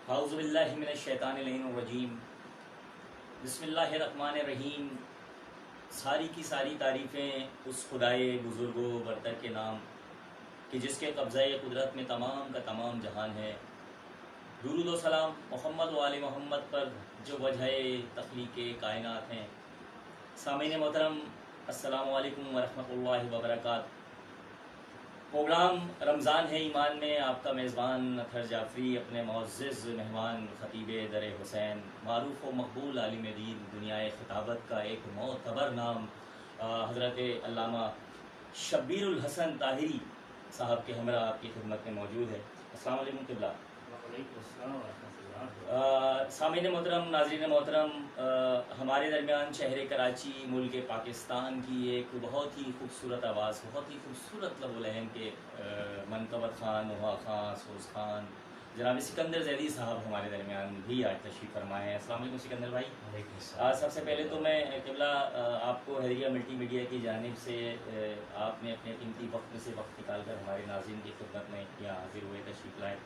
اعوذ باللہ من الشیطان الرجیم بسم اللہ الرحمن الرحیم۔ ساری کی ساری تعریفیں اس خدائے بزرگ و برتر کے نام کہ جس کے قبضہ قدرت میں تمام کا تمام جہان ہے۔ درود و سلام محمد و آل محمد پر جو وجہ تخلیق کائنات ہیں۔ سامعین محترم، السلام علیکم ورحمۃ اللہ وبرکاتہ۔ پروگرام رمضان ہے ایمان میں آپ کا میزبان اطہر جعفری اپنے معزز مہمان خطیب در حسین، معروف و مقبول عالم دین، دنیائے خطابت کا ایک معتبر نام حضرت علامہ شبیر الحسن طاہری صاحب کے ہمراہ آپ کی خدمت میں موجود ہے۔ السلام علیکم قبلہ۔ وعلیکم السلام ورحمۃ اللہ۔ سامعین محترم، ناظرین محترم، ہمارے درمیان شہر کراچی ملک پاکستان کی ایک بہت ہی خوبصورت آواز، بہت ہی خوبصورت لب و لہن کے منقبت خان، نوحہ خان، سوز خان، جناب سکندر زیدی صاحب ہمارے درمیان بھی آج تشریف فرمائے ہیں۔ السلام علیکم سکندر بھائی۔ وعلیکم السلام۔ سب سے پہلے تو میں قبلہ آپ کو حیدریہ ملٹی میڈیا کی جانب سے آپ نے اپنے قیمتی وقت میں سے وقت نکال کر ہمارے ناظرین کی خدمت میں یہاں حاضر ہوئے، تشریف لائے،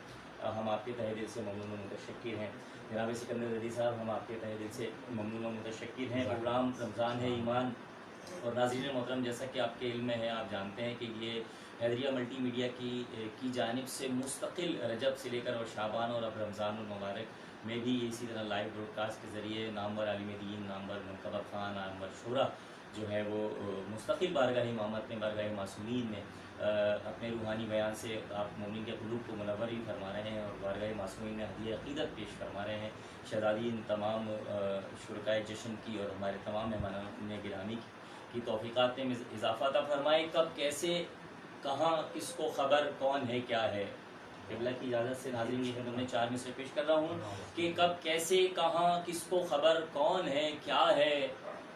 ہم آپ کے تہہ دل سے ممنون و متشکر ہیں۔ جناب سکندر زیدی صاحب، ہم آپ کے تہہ دل سے ممنون و متشکر ہیں۔ پروگرام رمضان ہے ایمان، اور ناظرین محترم، جیسا کہ آپ کے علم میں ہے، آپ جانتے ہیں کہ یہ حیدریہ ملٹی میڈیا کی جانب سے مستقل رجب سے لے کر اور شعبان اور اب رمضان المبارک میں بھی اسی طرح لائیو براڈ کاسٹ کے ذریعے نامور عالم دین، نامور منقبت خان، نامور شعراء جو ہے وہ مستقل بارگاہ امامت میں، بارگاہ معصومین میں اپنے روحانی بیان سے آپ مومنین کے قلوب کو منور بھی فرما رہے ہیں اور بارگاہ معصومین میں ہدیہ عقیدت پیش فرما رہے ہیں۔ شہزادین تمام شرکائے جشن کی اور ہمارے تمام مہمانان گرامی کی توفیقات میں اضافہ عطا فرمائے۔ کب، کیسے، کہاں، کس کو خبر، کون ہے، کیا ہے۔ قبلہ کی اجازت سے ناظرین کی خدمت میں 4 مصرے پیش کر رہا ہوں کہ کب، کیسے، کہاں، کس کو خبر، کون ہے، کیا ہے،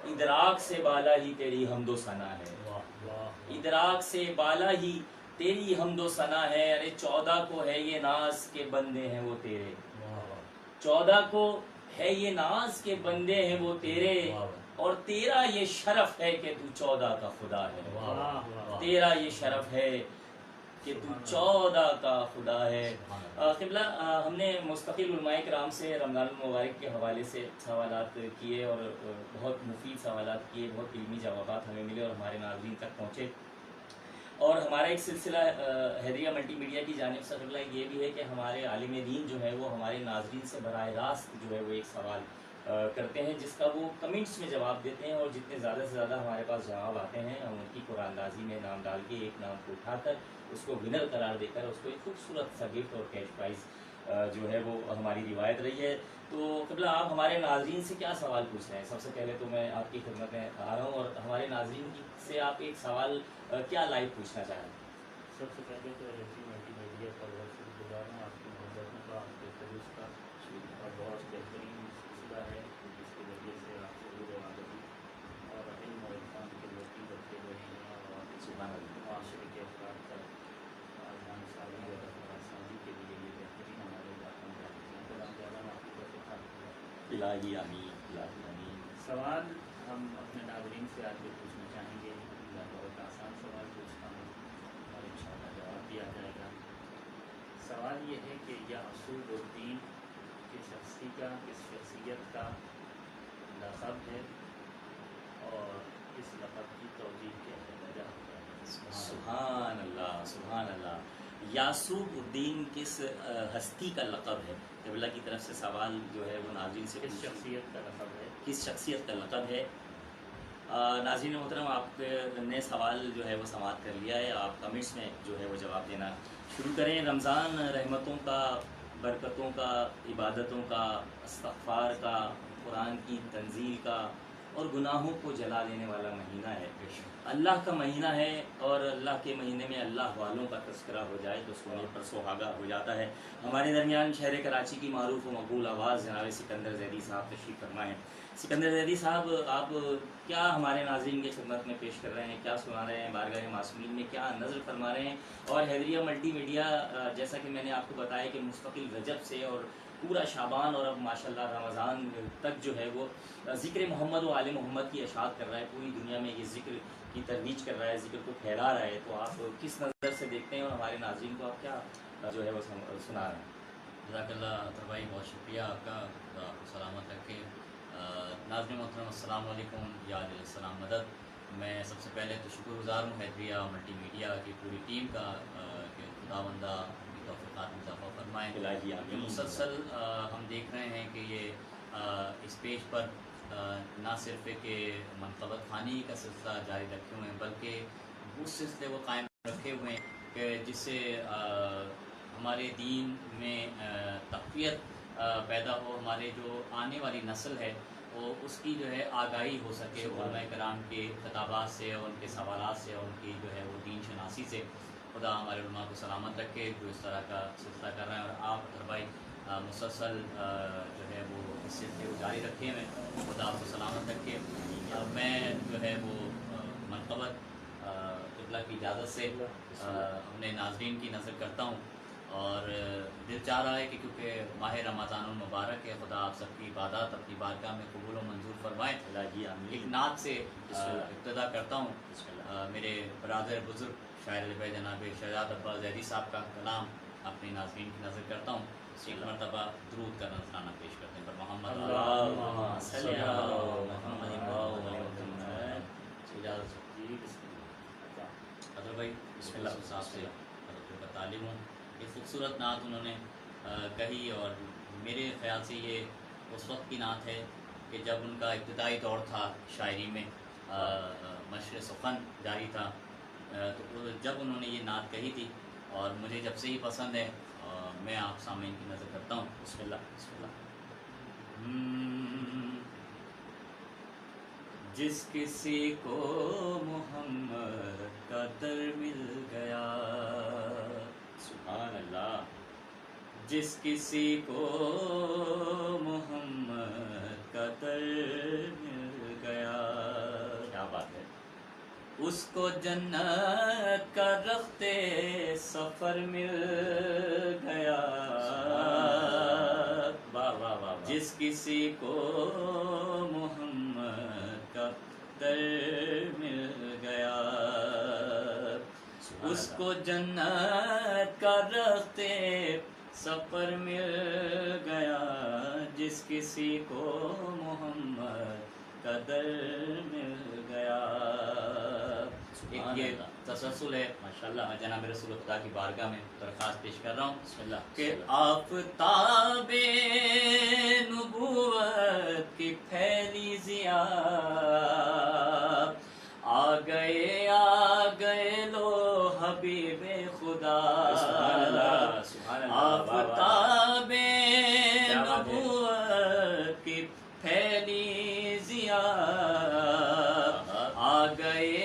ادراک سے بالا ہی تیری حمد و ثنا ہے، ادراک سے بالا ہی تیری حمد و ثنا ہے۔ ارے 14 کو ہے یہ ناز کے بندے ہیں وہ تیرے، 14 کو ہے یہ ناز کے بندے ہیں وہ تیرے، اور تیرا یہ شرف ہے کہ تو 14 کا خدا ہے، تیرا یہ شرف ہے کہ تو 14 کا خدا ہے۔ قبلہ، ہم نے مستقل علماء کرام سے رمضان المبارک کے حوالے سے سوالات کیے اور بہت مفید سوالات کیے، بہت علمی جوابات ہمیں ملے اور ہمارے ناظرین تک پہنچے۔ اور ہمارا ایک سلسلہ حیدریہ ملٹی میڈیا کی جانب سے قبلہ یہ بھی ہے کہ ہمارے عالم دین جو ہے وہ ہمارے ناظرین سے براہ راست جو ہے وہ ایک سوال کرتے ہیں جس کا وہ کمنٹس میں جواب دیتے ہیں، اور جتنے زیادہ سے زیادہ ہمارے پاس جواب آتے ہیں ہم ان کی قرآن اندازی میں نام ڈال کے ایک نام کو اٹھا کر اس کو ونر قرار دے کر اس کو ایک خوبصورت سا گفٹ اور کیش پرائز جو ہے وہ ہماری روایت رہی ہے۔ تو قبلہ، آپ ہمارے ناظرین سے کیا سوال پوچھ رہے ہیں؟ سب سے پہلے تو میں آپ کی خدمت میں آ رہا ہوں، اور ہمارے ناظرین سے آپ ایک سوال کیا لائیو پوچھنا چاہیں گے؟ سب سے پہلے تو حیدریہ ملٹی میڈیا کا بہت شکر گزار ہوں، آپ کی محبتوں کا، آپ کے خلوص کا، اور بہت بہترین سلسلہ ہے جس کے ذریعے سے آپ ضرور آگاہی اور علم و عرفان کے روٹی بچے ہوئے ہیں، اور معاشرے کے افراد تک آسان سازی اور آسانی کے لیے یہ بہترین ہمارے علاقوں کا آپ کی طرف سے الہی آمین، الہی آمین۔ سوال ہم اپنے ناظرین سے آج بھی پوچھنا چاہیں گے۔ میں بہت آسان سوال پوچھتا ہوں اور انشاءاللہ جواب دیا جائے گا۔ سوال یہ ہے کہ یعصوب الدین کس شخصیت کا لقب ہے اور اس لقب کی توجیہ کیا ہے، وجہ کیا ہے؟ سبحان اللہ، سبحان اللہ۔ یعصوب الدین کس ہستی کا لقب ہے؟ قبلہ کی طرف سے سوال جو ہے وہ ناظرین سے کس شخصیت کا لقب ہے؟ کس شخصیت کا لقب ہے؟ ناظرین محترم، آپ نے سوال جو ہے وہ سماعت کر لیا ہے، آپ کمنٹس میں جو ہے وہ جواب دینا شروع کریں۔ رمضان رحمتوں کا، برکتوں کا، عبادتوں کا، استغفار کا، قرآن کی تنزیل کا اور گناہوں کو جلا دینے والا مہینہ ہے، اللہ کا مہینہ ہے، اور اللہ کے مہینے میں اللہ والوں کا تذکرہ ہو جائے تو سونے پر سہاگا ہو جاتا ہے۔ ہمارے درمیان شہر کراچی کی معروف و مقبول آواز جناب سکندر زیدی صاحب تشریف فرما ہیں۔ سکندر زیدی صاحب، آپ کیا ہمارے ناظرین کی خدمت میں پیش کر رہے ہیں، کیا سنا رہے ہیں، بارگاہ معصومین میں کیا نظر فرما رہے ہیں؟ اور حیدریہ ملٹی میڈیا، جیسا کہ میں نے آپ کو بتایا کہ مستقل رجب سے اور پورا شعبان اور اب ماشاءاللہ رمضان تک جو ہے وہ ذکر محمد و آل محمد کی اشاعت کر رہا ہے، پوری دنیا میں یہ ذکر کی ترویج کر رہا ہے، ذکر کو پھیلا رہا ہے۔ تو آپ کس نظر سے دیکھتے ہیں اور ہمارے ناظرین کو آپ کیا جو ہے وہ سنا رہے ہیں؟ जज़ाकल्लाह अतर भाई, बहुत शुक्रिया आपका, खुदा आपको सलामत रखे। नाज़रीन मोहतरम, अस्सलाम वालेकुम, या अलैहिस्सलाम मदद। मैं सबसे पहले तो शुक्रगुज़ार हूँ हैदरिया मल्टीमीडिया की पूरी टीम का कि खुदावंदा की तौफ़ीक़ात में इज़ाफ़ा फरमाए। इलाही ये आमीन। मुसलसल हम देख रहे हैं कि ये इस पेज पर ना सिर्फ कि मनक़बत ख़ानी का सिलसिला जारी रखे हुए हैं, बल्कि उस सिलसिले को कायम रखे हुए हैं कि जिससे हमारे दीन में तक़वियत पैदा हो, हमारे जो आने वाली नस्ल है वो उसकी जो है आगाही हो सके उलमा कराम के खिताबात से और उनके सवालात से और उनकी जो है वो दीन शनासी से। खुदा हमारे उलमा को सलामत रखे जो इस तरह का सिलसिला कर रहे हैं, और आप अतर भाई मुसलसल जो है वो इस सिलसिले को जारी रखे हुए, खुदा आपको सलामत रखे। मैं जो है वो मनक़बत क़िबला की इजाज़त से अपने नाज़रीन की नज़र करता हूँ, और दिल चाह रहा है कि क्योंकि माह रमज़ानुल मुबारक है, खुदा आप सबकी इबादत अपनी बारगाह में कबूल और मंजूर फरमाएँ। इलाही आमीन। एक नात से इब्तिदा करता हूँ। मेरे बरादर बुज़ुर्ग शायर लिबे जनाब शहजाद अब्बास ज़ैदी साहब का कलाम अपने नाज़रीन की नज़र करता हूँ। एक मरतबा दरूद का नज़राना पेश करते हैं पर मोहम्मद अल्लाहुम्मा सल्ली अला मुहम्मदिन व आलि मुहम्मद। इजाज़त जी बिस्मिल्लाह। अदर भाई बिस्मिल्लाह साहब से हज़रत का तालिम हूँ। एक खूबसूरत नात उन्होंने कही, और मेरे ख़्याल से ये उस वक्त की नात है कि जब उनका इब्तिदाई दौर था शायरी में, मशर सुखन जारी था, तो जब उन्होंने ये नात कही थी और मुझे जब से ही पसंद है, मैं आप सामने की नज़र करता हूँ। बिस्मिल्लाह बिस्मिल्लाह। जिस किसी को मोहम्मद का दर मिल गया, सुभान अल्लाह। जिस किसी को मोहम्मद का दर मिल गया, क्या बात है। उसको जन्नत का रख्ते सफ़र मिल गया। वाह वाह वाह वाह। जिस किसी को मोहम्मद का दर मिल गया, सुभान उसको जन्नत का रख्ते सफ़र मिल गया। जिस किसी को मोहम्मद का दर मिल गया। एक ये तसलसल है माशाल्लाह, मैं जनाब रसूल खुदा की बारगाह में दरख्वास्त पेश कर रहा हूँ बिस्मिल्लाह कि आफ़ताबे नबूवत की फैली ज़िया, आ गए लो हबीबे खुदा। सुभान अल्लाह सुभान अल्लाह। आफ़ताबे क्या बात है। नबूवत की फैली ज़िया, आ गए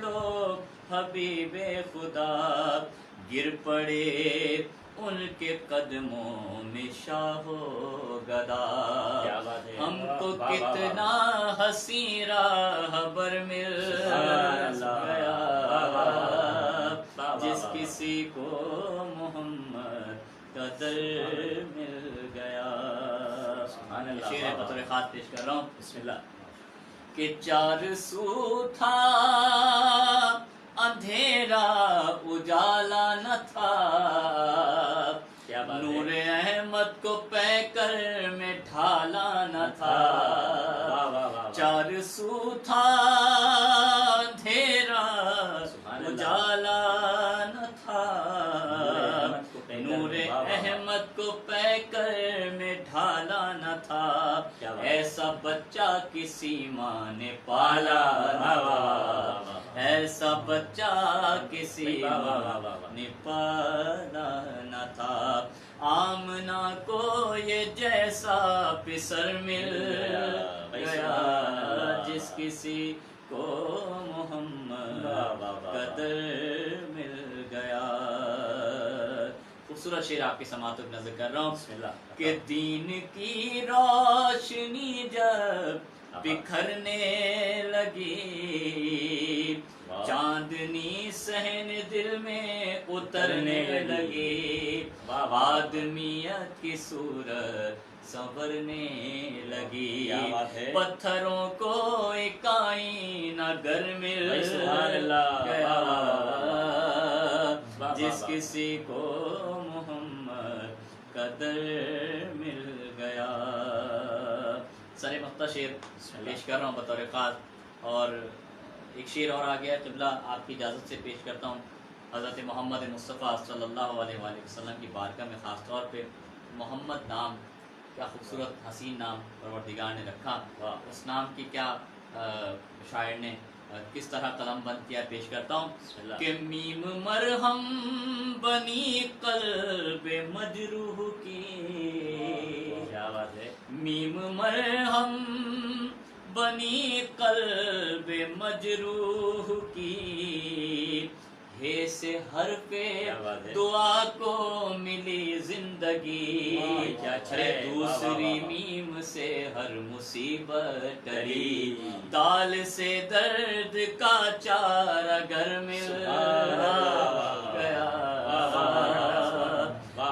लोग हबीबे खुदा। गिर पड़े उनके कदमों में शाहो गदा। क्या बात है। हमको वाह, वाह, कितना हसी राहबर मिल गया। जिस किसी को मोहम्मद का दर मिल गया। सुभान अल्लाह। शेर बतौर खास पेश कर रहा हूँ बिस्मिल्लाह। कि चार सू था अंधेरा उजाला न था, क्या बात है। नूर अहमद को पैकर में ढाला न था। वाह वाह वाह। चार सू था अंधेरा सुभान अल्लाह। उजाला न था, नूर वाह, वाह, वाह। अहमद को पैकर में ढाला न था। क्या बात। ऐसा बच्चा किसी माँ ने पाला न वाह, वाह, वाह, था। वाह, वाह। ऐसा बच्चा किसी वाह, वाह, वाह, माँ वाह, वाह। ने पाला न था। आमना को ये जैसा पिसर मिल गया, जिस किसी को मोहम्मद वाह, वाह, वाह, वाह। कदर मिल गया। खूबसूरत शेर आपकी समातों की नजर कर रहा हूँ बिस्मिल्लाह। कि दीन की रोशनी जब बिखरने लगी, वाह। चांदनी सहन दिल में उतरने लगी। वाह, वाह। आदमियत की सूरत संवरने लगी। क्या बात है। पत्थरों को एक आईना घर मिल भाई सुभान अल्लाह। गया। वाह, वाह, वाह, वाह। वाह, जिस वाह। किसी को मोहम्मद قدر مل گیا. سر مختہ شعر پیش کر رہا ہوں بطور خاص، اور ایک شعر اور آ گیا ہے. قبلہ آپ کی اجازت سے پیش کرتا ہوں. حضرت محمد مصطفیٰ صلی اللہ علیہ وآلہ وسلم کی بارگاہ میں خاص طور پہ محمد نام، کیا خوبصورت حسین نام پروردگار نے رکھا. اس نام کی کیا شاعر نے کس طرح قلم بند کیا پیش کرتا ہوں کہ میم مرہم بنی قلب مجروح کی، کیا بات ہے. میم مرہم بنی قلب مجروح کی، ہے سے حرف بات ہے. دعا کو ملی زندگی. کیا اچھا ہے. دوسری میم سے ہر مصیبت ٹلی، دال سے درد کا چارہ گر مل گیا.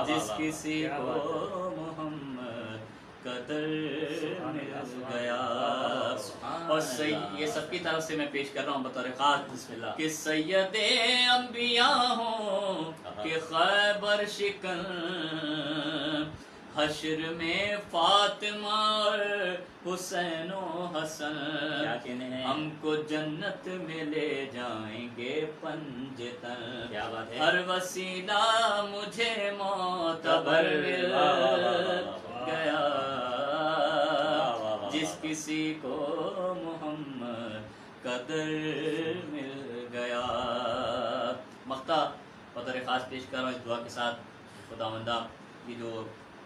جس کسی کو محمد قدر مل گیا. اور یہ سب کی طرف سے میں پیش کر رہا ہوں بطور خاص بسم اللہ. کہ سید انبیاء ہوں کہ خیبر شکن، حشر میں فاطمہ اور حسین و حسن، کیا کہنے ہیں. ہم کو جنت میں لے جائیں گے پنجتن. کیا بات ہے. ہر وسیلہ مجھے معتبر مل گیا. جس کسی کو محمد قدر مل گیا. مقطع بطور خاص پیش کر رہا ہوں اس دعا کے ساتھ. خداوندہ کی جو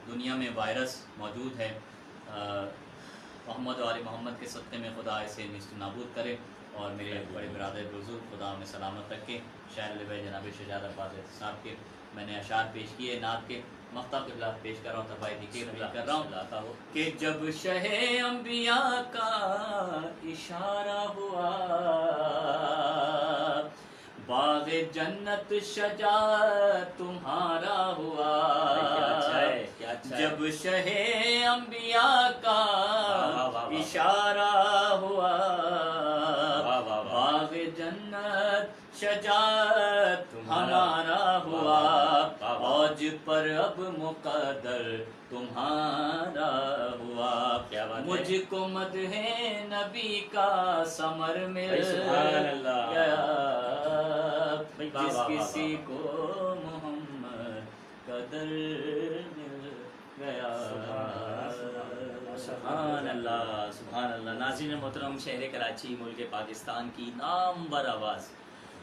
دنیا میں وائرس موجود ہے، محمد و آل محمد کے صدقے میں خدا اسے نیست و نابود کرے، اور میرے بڑے برادر بزرگ خدا انہیں سلامت رکھے. شاعر لبے جناب شجاعت عباس صاحب کے میں نے اشعار پیش کیے نعت کے. مقطع قبلہ پیش کر رہا ہوں، تربائی کے کر رہا ہوں کہ جب شہ انبیاء کا اشارہ ہوا، باغ جنت شجاعت تمہارا ہوا. جب شہ انبیاء کا اشارہ ہوا، باغ جنت شجاعت ہمارا ہوا. اوج پر اب مقدر تمہارا ہوا. مجھ کو مدح نبی کا ثمر مل گیا. جس کسی کو محمد قدر مل گیا. سبحان اللہ سبحان اللہ. ناظرین محترم، شہر کراچی ملک پاکستان کی نامور آواز،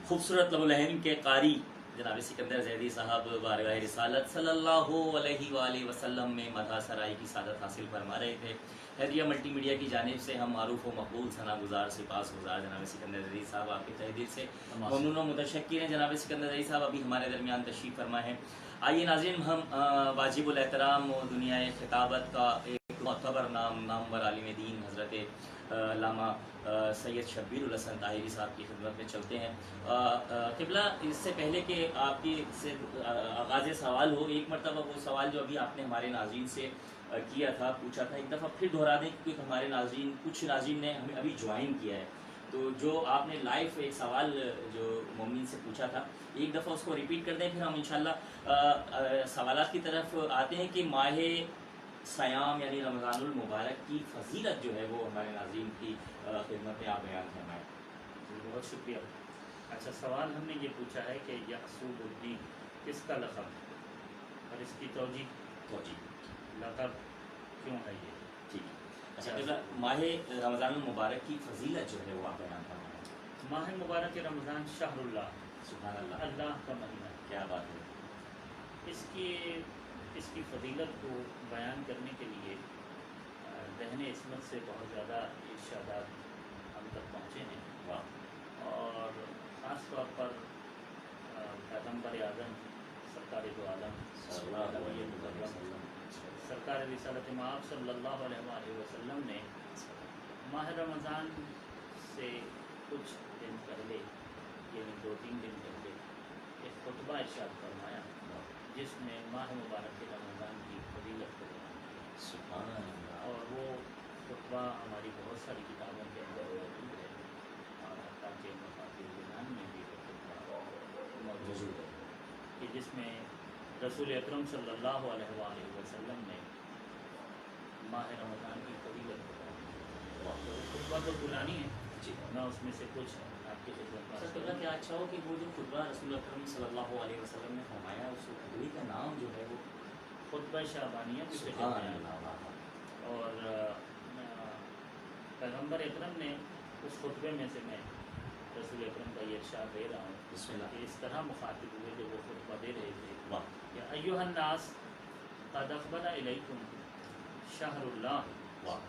خوبصورت لب العین کے قاری جناب سکندر زیدی صاحب بارگاہ رسالت صلی اللہ علیہ وآلہ وسلم میں مدح سرائی کی سعادت حاصل فرما رہے تھے. حیدریہ ملٹی میڈیا کی جانب سے ہم معروف و مقبول ثنا گزار سپاس گزار جناب سکندر زیدی صاحب آپ کے تہ دل سے ممنون و متشکر ہیں. جناب سکندر زیدی صاحب ابھی ہمارے درمیان تشریف فرما ہے. آئیے ناظرین، ہم واجب الاحترام و دنیا خطابت کا ایک معتبر نامور عالم دین حضرت علامہ سید شبیر الحسن طاہری صاحب کی خدمت میں چلتے ہیں. قبلہ، اس سے پہلے کہ آپ کی سے آغاز سوال ہو، ایک مرتبہ وہ سوال جو ابھی آپ نے ہمارے ناظرین سے کیا تھا، پوچھا تھا، ایک دفعہ پھر دہرا دیں کیونکہ ہمارے ناظرین کچھ ناظرین نے ہمیں ابھی جوائن کیا ہے. تو جو آپ نے لائیو ایک سوال جو مومنین سے پوچھا تھا، ایک دفعہ اس کو ریپیٹ کر دیں، پھر ہم انشاءاللہ سوالات کی طرف آتے ہیں کہ ماہ سیام یعنی رمضان المبارک کی فضیلت جو ہے وہ ہمارے ناظرین کی خدمت میں آپ بیان فرمائیں. بہت شکریہ. اچھا، سوال ہم نے یہ پوچھا ہے کہ یعصوب الدین کس کا لقب ہے اور اس کی توجیہ لقب کیوں ہے یہ؟ ٹھیک. اچھا، ماہ رمضان المبارک کی فضیلت جو ہے وہ آپ بیان فرمائیں. ماہ مبارک رمضان شہر اللہ، سبحان اللہ، اللہ کا مہینہ. کیا بات ہے. اس کی فضیلت کو بیان کرنے کے لیے دہن عصمت سے بہت زیادہ ارشادات ہم تک پہنچے ہیں. واہ. اور خاص طور پر پیغمبر اعظم سرکار دو عالم صلی اللہ علیہ وسلم، سرکار رسالت مآب صلی اللہ علیہ وسلم نے ماہ رمضان سے کچھ دن پہلے، یعنی 2-3 دن پہلے، ایک خطبہ ارشاد فرمایا جس میں ماہ مبارک رمضان کی فضیلت کو بیان کیا. سبحان اللہ. اور وہ خطبہ ہماری بہت ساری کتابوں کے اندر موجود ہے، اور حتیٰ کہ مفاتیح الجنان میں بھی وہ خطبہ موجود ہے، کہ جس میں रसूल अकरम सल्लल्लाहु अलैहि वसल्लम ने माह रमज़ान की फजीलत बताई। तो खुतबा तो पुरानी है जी ना, उसमें से कुछ आपकी खिदमत में सर अर्ज़ तो करूं। क्या अच्छा हो कि वो जो खुतबा रसूल अकरम सल्लल्लाहु अलैहि वसल्लम ने फरमाया उस खुतबे का नाम जो है वो खुतबा शाबानिया भी सुभान कहते हैं। अल्लाह, वाह, वाह। और पैगम्बर अकरम ने उस खुतबे में से मैं रसूल अकरम का ये इरशाद दे रहा हूँ बिस्मिल्लाह। कि इस तरह मुखातिब हुए जब वो खुतबा दे रहे थे, वाह या अय्युहन नास क़द अक़बला इलैकुम शहरुल्लाह वाह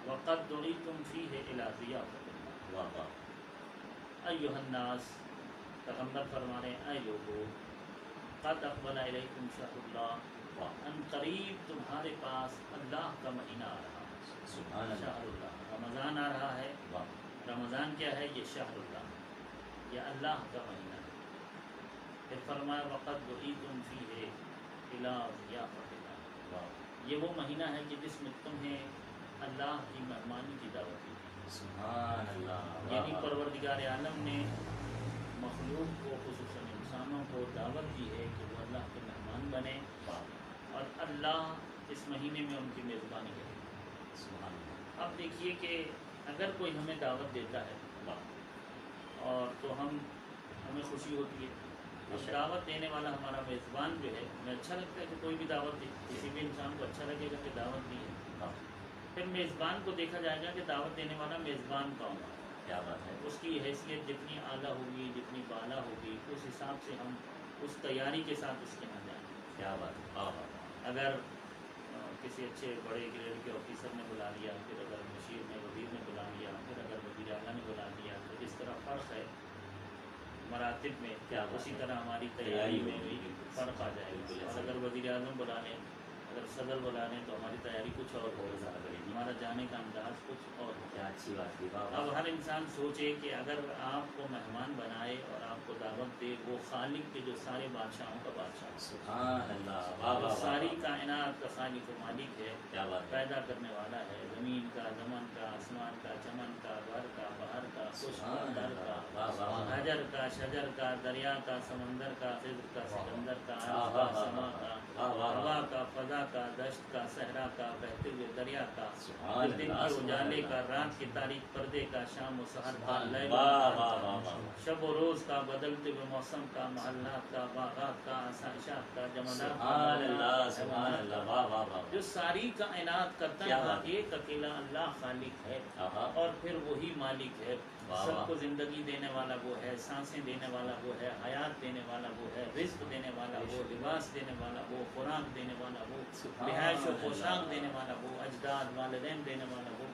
व क़द दुईतुम फ़ीहि इला ज़ियाफ़तिल्लाह। वाह वाह अय्युहन नास, पैगम्बर फरमा रहे हैं, ऐ लोगो, क़द अक़बला इलैकुम शहरुल्लाह, वाह अन करीब तुम्हारे पास अल्लाह का महीना आ रहा है। सुभान अल्लाह, शहरुल्लाह, रमज़ान आ रहा है। वाह रमज़ान क्या है? ये शहरुल्लाह, ये अल्लाह का महीना है। फिर फरमाया वक़द दुईतुम फ़ीहि इला ज़ियाफ़तिल्लाह, वाह ये वो महीना है कि जिसमें तुम्हें अल्लाह की मेहमानी की दावत दी थी। सुभान अल्लाह, वाह यानी वाह परवरदिगार आलम ने मखलूक को, खुसूसन इंसानों को दावत दी है कि वो अल्लाह के मेहमान बने वाह और अल्लाह इस महीने में उनकी मेज़बानी करे। सुभान अल्लाह, अब देखिए कि अगर कोई हमें दावत देता है वाह और तो हमें खुशी होती है। अब बेशक। दावत देने वाला हमारा मेज़बान जो है, हमें अच्छा लगता है कि कोई भी दावत दे, किसी भी इंसान को अच्छा लगेगा कि दावत दी है। वाह, फिर मेज़बान को देखा जाएगा कि दावत देने वाला मेज़बान कौन है। क्या बात है, उसकी हैसियत जितनी आला होगी, जितनी बाला होगी, उस हिसाब से हम उस तैयारी के साथ उसके यहाँ जाएंगे। क्या बात है, वाह वाह वाह, अगर किसी अच्छे बड़े ग्रेड के ऑफिसर ने बुला लिया, फिर अगर मुशीर ने, वज़ीर ने बुला लिया, फिर अगर वज़ीर आला ने बुला लिया, तो जिस तरह फ़र्क है मरातिब में, क्या बात उसी है। तरह हमारी तैयारी तैयारी में होगी, भी बिल्कुल, फ़र्क आ बिल्कुल जाएगा। ऐसा। और अगर वज़ीर आज़म बुला लें, अगर सदर बुला लें, तो हमारी तैयारी कुछ और बहुत होगी, ज़्यादा बड़ी हमारा जाने का अंदाज़ कुछ और होगा। क्या अच्छी बात की, वाह अब वाह, हर इंसान सोचे कि अगर आपको मेहमान बनाए और आपको दावत दे, वो खालिक के जो सारे बादशाहों का बादशाह है, सुभान अल्लाह, वाह जो वाह सारी वाह, कायनात का खालिक व मालिक है, क्या बात है, पैदा करने वाला है, ज़मीन का, ज़मन का, आसमान का, चमन का, घर का, बाहर का, खुश का, सुभान दर का, अल्लाह, वाह वाह वाह, हजर का, शजर का, दरिया का, समंदर का, खिज़्र का, सिकंदर का, वाह अर्ज़ वाह का, वाह समा का, वाह वाह हवा वाह, का, फ़ज़ा का, दश्त का, सहरा का, बहते हुए दरिया का, सुभान दिन अल्लाह, के सुभान उजाले का, अल्लाह, रात की तारीख पर्दे का, शाम व सहर का, सुभान लैल व वाह नहार वाह का, वाह वाह, शब व रोज़ का, बदलते हुए मौसम का, महल्लात का, बागात का, आसाइशात का, जमानात का, सुभान अल्लाह, मौलानात, सुभान हैवानात अल्लाह, का, वाह वाह वाह, जो सारी कायनात का क्या तन्हा बात है। एक अकेला अल्लाह खालिक है आहा, और फिर वही मालिक है। वाह, सबको वाह। ज़िंदगी देने वाला वो है, सांसें देने वाला वो है, हयात देने वाला वो है, रिज़्क देने वाला वो, लिबास देने वाला वो, खुराक देने वाला वो, सुभान रिहाइश व अल्लाह। पोशाक देने वाला वो, अजदाद वालिदैन देने वाला वो,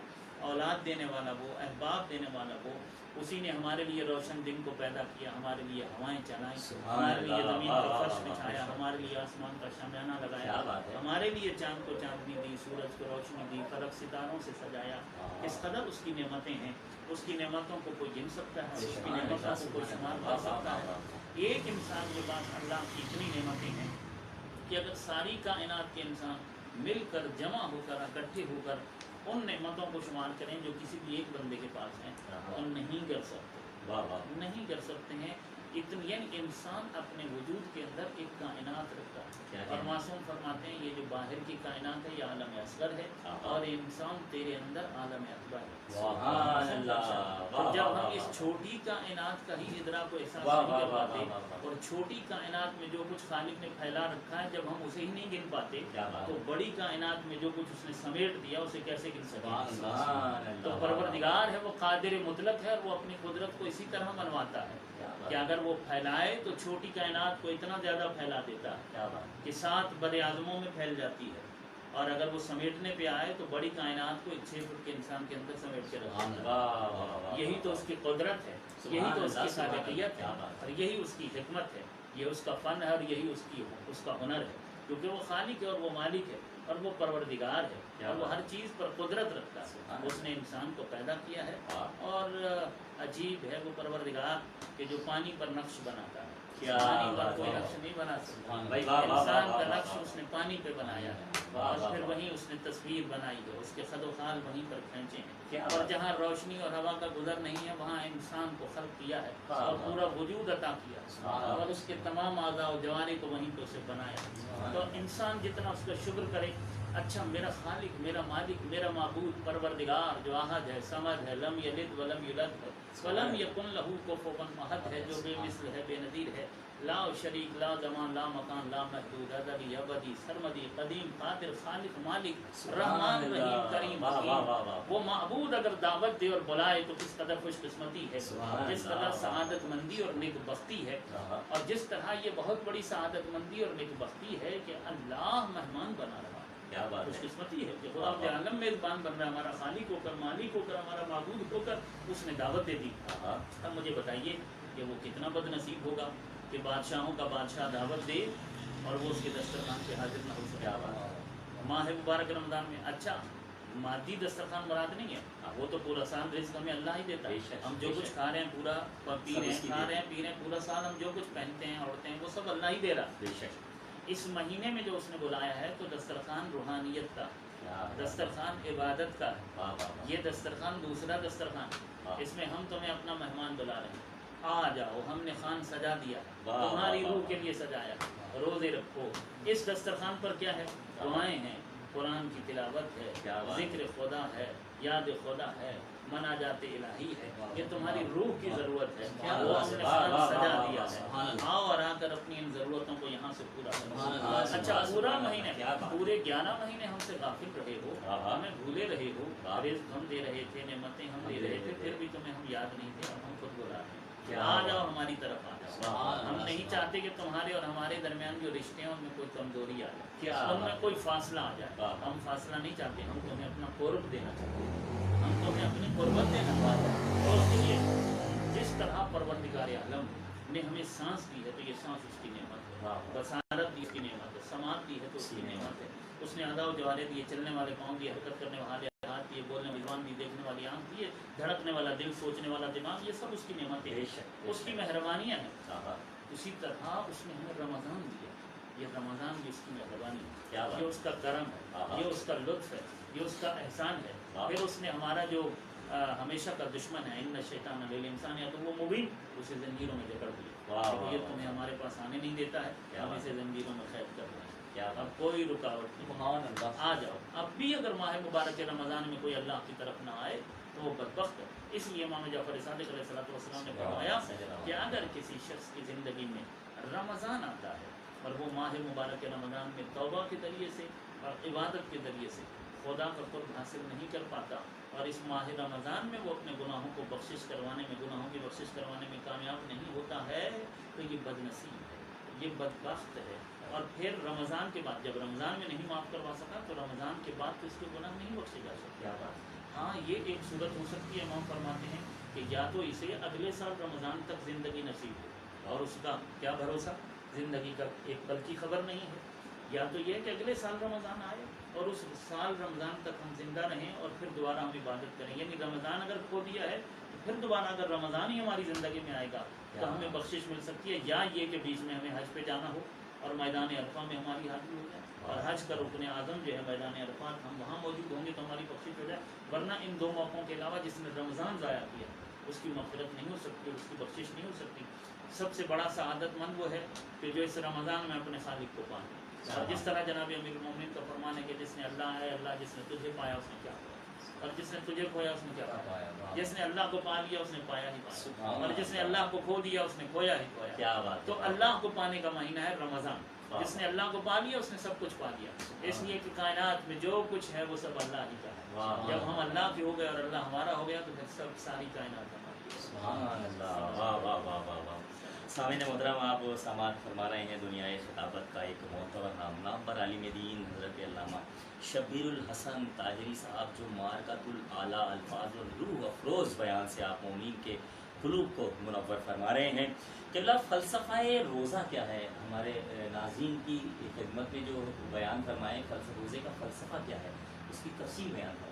औलाद देने वाला वो, अहबाब देने वाला वो। उसी ने हमारे लिए रोशन दिन को पैदा किया, हमारे लिए हवाएं चलाई, सुभान हमारे लिए अल्लाह, ज़मीन वाह, का वाह, फर्श वाह, बिछाया, वाह। हमारे लिए आसमान का शामियाना लगाया, क्या बात है। हमारे लिए चाँद को चाँदनी दी, सूरज को रोशनी दी, फलक सितारों से सजाया। वाह। इस कदर उसकी नेमतें हैं, उसकी नेमतों को कोई गिन सकता है, उसकी सुभान नेमतों अल्लाह, को कोई सुभान शुमार अल्लाह, कर सकता वाह, है। वाह, एक इंसान के पास अल्लाह की इतनी नेमतें हैं कि अगर सारी कायनात के इंसान मिलकर, जमा होकर, इकट्ठे होकर उन नेमतों को शुमार करें जो किसी भी एक बंदे के पास हैं, तो नहीं कर सकते, वाह वाह, नहीं कर सकते हैं। इतनी यानी इंसान अपने वजूद के अंदर एक कायनात रखता क्या है। है? और मासूम फरमाते हैं ये जो बाहर की कायनात है ये आलम असगर है आहा। और इंसान तेरे अंदर आलम अकबर है। सुभान अल्लाह, तो वाह, जब वाह, हम इस वाह। छोटी कायनात का ही इदरा को एहसास वाह, नहीं वाह, कर वाह, पाते वाह, वाह, वाह। और छोटी कायनात में जो कुछ खालिक ने फैला रखा है जब हम उसे ही नहीं गिन पाते, क्या बात तो है। बड़ी कायनात में जो कुछ उसने समेट दिया उसे कैसे गिन सुभान सकें। अल्लाह, तो परवरदिगार है वो कादिर मुतलक है और वो अपनी कुदरत को इसी तरह मनवाता है क्या बात कि है, अगर वो फैलाए तो छोटी कायनात को इतना ज़्यादा फैला देता है क्या बात है। कि 7 बड़े आज़मों में फैल जाती है। और अगर वो समेटने पे आए तो बड़ी कायनात को 6 फुट के इंसान के अंदर समेट के रखता सुभान है। अल्लाह, वाह, वाह, यही वाह, तो वाह। उसकी कुदरत है, सुभान यही तो अल्लाह, उसकी सुभान साबिकियत क्या है बात है। और यही उसकी हिकमत है, ये उसका फ़न है और यही उसका हुनर है, क्योंकि वो खालिक है और वो मालिक है और वो परवरदिगार है क्या और वो बात हर चीज़ पर कुदरत रखता सुभान है। उसने इंसान को पैदा किया है वाह। और अजीब है वो परवरदिगार कि जो पानी पर नक्श बनाता है। क्या पानी पर बात कोई है। नक्श नहीं बना सकता। भाई वाह वाह वाह इंसान वाह का वाह नक्श वाह। उसने पानी पे बनाया है वाह, और वाह, फिर वाह। वहीं उसने तस्वीर बनाई है, उसके खदोखाल वहीं पर खींचे क्या हैं और बात। जहाँ रोशनी और हवा का गुजर नहीं है वहाँ इंसान को खल्क किया है वाह, और वाह। पूरा वजूद अता किया वाह। और उसके तमाम आज़ा और जवानी को वहीं पे उसे बनाया। तो इंसान जितना उसका शुक्र करे, अच्छा मेरा खालिक, मेरा मालिक, मेरा माबूद, परवरदिगार जो अहद है, समद है, लम यलिद वलम युलद है, वलम यकुन लहू कुफुवन अहद है, जो बेमिसल है, बेनज़ीर है, ला शरीक, ला ज़मान, ला मकान, ला महदूद, अज़ली, अबदी, सरमदी, कदीम, कादिर, खालिक, मालिक, रहमान, रहीम, करीम, वाह, वाह, वाह, वाह। वो माबूद अगर दावत दे और बुलाए तो किस कदर खुशकिस्मती है, सुभान जिस अल्लाह, कदर वाह। सआदतमंदी और नेकबख्ती है। हाँ। और जिस तरह ये बहुत बड़ी सआदतमंदी और नेकबख्ती है कि अल्लाह मेहमान बना रहा है, क्या बात है। खुशकिस्मती है कि खुदा के आलम मेज़बान बन रहा है, हमारा खालिक होकर, मालिक होकर, हमारा माबूद होकर उसने दावत दे दी। हाँ। अब मुझे बताइए कि वो कितना बदनसीब होगा कि बादशाहों का बादशाह दावत दे और वो उसके दस्तरखान पे हाजिर ना हो क्या सके। बात। माह मुबारक रमज़ान में अच्छा मादी दस्तरखान मुराद नहीं है, वो तो पूरा साल रिज़्क़ हमें अल्लाह ही देता बेशक, है। हम जो कुछ बेशक। खा रहे हैं पूरा पी सब रहे हैं, उसकी खा देन रहे हैं, पी रहे हैं, पूरा साल हम जो कुछ पहनते हैं, ओढ़ते हैं, वो सब अल्लाह ही दे रहा है। बेशक। इस महीने में जो उसने बुलाया है तो दस्तरखान रूहानियत का, क्या बात। दस्तरखान इबादत का है। वाह, वाह, वाह। ये दस्तरखान दूसरा दस्तरखान, हाँ। इसमें हम तुम्हें अपना मेहमान बुला रहे हैं, आ जाओ, हमने खान सजा दिया, वाह, तुम्हारी वाह, रूह वाह, के लिए सजाया, रोज़े रखो। इस दस्तरखान पर क्या है? दुआएं हैं, कुरान की तिलावत क्या है, बात। जिक्र खुदा है, याद खुदा है, मनाजात इलाही है। ये तुम्हारी रूह की ज़रूरत है, क्या वो बात हमने है। खान वाह, सजा वाह, दिया वाह, है। सुभान अल्लाह। आओ और आकर अपनी इन ज़रूरतों को यहाँ से पूरा सुभान करो। अल्लाह, अच्छा सुभान पूरा अल्लाह, महीने, क्या बात। पूरे 11 महीने हमसे गाफिल रहे हो, हाँ, हाँ। हमें भूले रहे हो, वाह। रिज़्क़ हम दे रहे थे, नेमतें हम दे रहे थे, फिर भी तुम्हें हम याद नहीं थे, अब हम खुद बुला रहे हैं। क्या आ बात। जाओ हमारी तरफ आ जाओ। सुभान हम अल्लाह, नहीं सुभान चाहते कि तुम्हारे और हमारे दरमियान जो रिश्ते हैं उनमें कोई कमजोरी आ क्या जाए, उनमें बात। कोई फासला आ जाए। वाह। हम फासला नहीं चाहते, हम तुम्हें अपना कुर्ब देना चाहते हैं, हम तुम्हें अपनी कुर्बत देना चाहते हैं। और उसके लिए जिस तरह परवरदिगार आलम ने हमें सांस दी है तो ये सांस उसकी नेमत है, वाह। बसारत दी उसकी नेमत है, समात दी है तो उसकी नेमत है। उसने अदा व जवारे दिए, चलने वाले पाँव दिए, हरकत करने वाले हाथ दिए, बोलने वाली ज़ुबान दी, देखने वाली आँख दिए, धड़कने वाला दिल, सोचने वाला दिमाग, ये सब उसकी नेमतें हैं, बेशक, उसकी बेशक। मेहरबानियाँ हैं। हाँ। उसी तरह उसने हमें रमज़ान दिया, ये रमज़ान भी उसकी मेहरबानी क्या है, बात। ये उसका करम हाँ। है, ये उसका लुत्फ़ है, ये उसका एहसान है। हाँ। फिर उसने हमारा जो हमेशा का दुश्मन है, इन्न शैतान लिल इंसान, या तो वो मुबीन, उसे जंजीरों में जकड़ दिया, वाह, देखो ये वाह, तुम्हें हमारे पास आने नहीं देता है, क्या हम बात। इसे जंजीरों में कैद कर रहे हैं, क्या अब बात। कोई रुकावट नहीं, सुभान अल्लाह। आ जाओ। अब भी अगर माह मुबारक रमज़ान में कोई अल्लाह की तरफ ना आए तो वो बदबख्त है। इसलिए इमाम जाफ़र सादिक़ अलैहिस्सलाम ने फरमाया कि अगर किसी शख्स की ज़िंदगी में रमज़ान आता है और वो माह मुबारक रमज़ान में तौबा के ज़रिए से और इबादत के ज़रिए से खुदा का कुर्ब हासिल नहीं कर पाता और इस माह रमज़ान में वो अपने गुनाहों को बख्शिश करवाने में, गुनाहों की बख्शिश करवाने में कामयाब नहीं होता है तो ये बदनसीब है, ये बदबख्त है। और फिर रमज़ान के बाद, जब रमज़ान में नहीं माफ़ करवा सका तो रमज़ान के बाद तो इसके गुनाह नहीं बख्शे जा सकते। क्या बात। हाँ, ये एक सूरत हो सकती है, इमाम फरमाते हैं कि या तो इसे अगले साल रमज़ान तक ज़िंदगी नसीब हो और उसका क्या भरोसा, ज़िंदगी का एक पल की खबर नहीं है, या तो ये कि अगले साल रमज़ान आए और उस साल रमज़ान तक हम जिंदा रहें और फिर दोबारा हम इबादत करें। यानी रमज़ान अगर खो दिया है तो फिर दोबारा अगर रमज़ान ही हमारी ज़िंदगी में आएगा तो हमें बख्शिश मिल सकती है, या ये कि बीच में हमें हज पे जाना हो और मैदान अरफा में हमारी हाजिरी हो जाए और हज का रुकन आज़म जो है मैदान अरफात, हम वहाँ मौजूद होंगे तो हमारी बख्शिश हो जाए। वरना इन दो मौक़ों के अलावा जिसने रमज़ान ज़ाया किया उसकी मग़फ़िरत नहीं हो सकती, उसकी बख्शिश नहीं हो सकती। सबसे बड़ा सआदतमंद वो है कि जो इस रमज़ान में अपने खालिक को पाए। और जिस तरह जनाब अमीरुल मोमिनीन का फरमान है कि जिसने अल्लाह है अल्लाह, जिसने तुझे पाया उसने क्या पाया और जिसने तुझे खोया उसने क्या पाया। जिसने अल्लाह को पा लिया उसने पाया ही पाया और जिसने अल्लाह को खो दिया उसने खोया ही खोया। क्या बात। तो अल्लाह को पाने का महीना है रमज़ान, जिसने अल्लाह को पा लिया उसने सब कुछ पा लिया। इसलिए कि कायनात में जो कुछ है वो सब अल्लाह ही का है। जब हम अल्लाह के हो गए और अल्लाह हमारा हो गया तो फिर सब सारी कायनात हमारी है। सुभान अल्लाह। वाह वाह वाह वाह वाह। सामिन मोहतरम, आप समाअत फरमा रहे हैं दुनियाए खिताबत का एक मोतबर नाम पर आलिम दीन हज़रत अल्लामा शब्बीरुल हसन ताजरी साहब जो मारकातुल आला अल्फाज और रूह अफरोज़ बयान से आप मोमिन के क़ुलूब को मुनव्वर फरमा रहे हैं। क़िबला फ़लसफ़ाए रोज़ा क्या है, हमारे नाज़रीन की खिदमत में जो बयान फरमाएँ, रोज़े का फ़लसफ़ा क्या है, उसकी तफ़सील बयान फरमाएँ।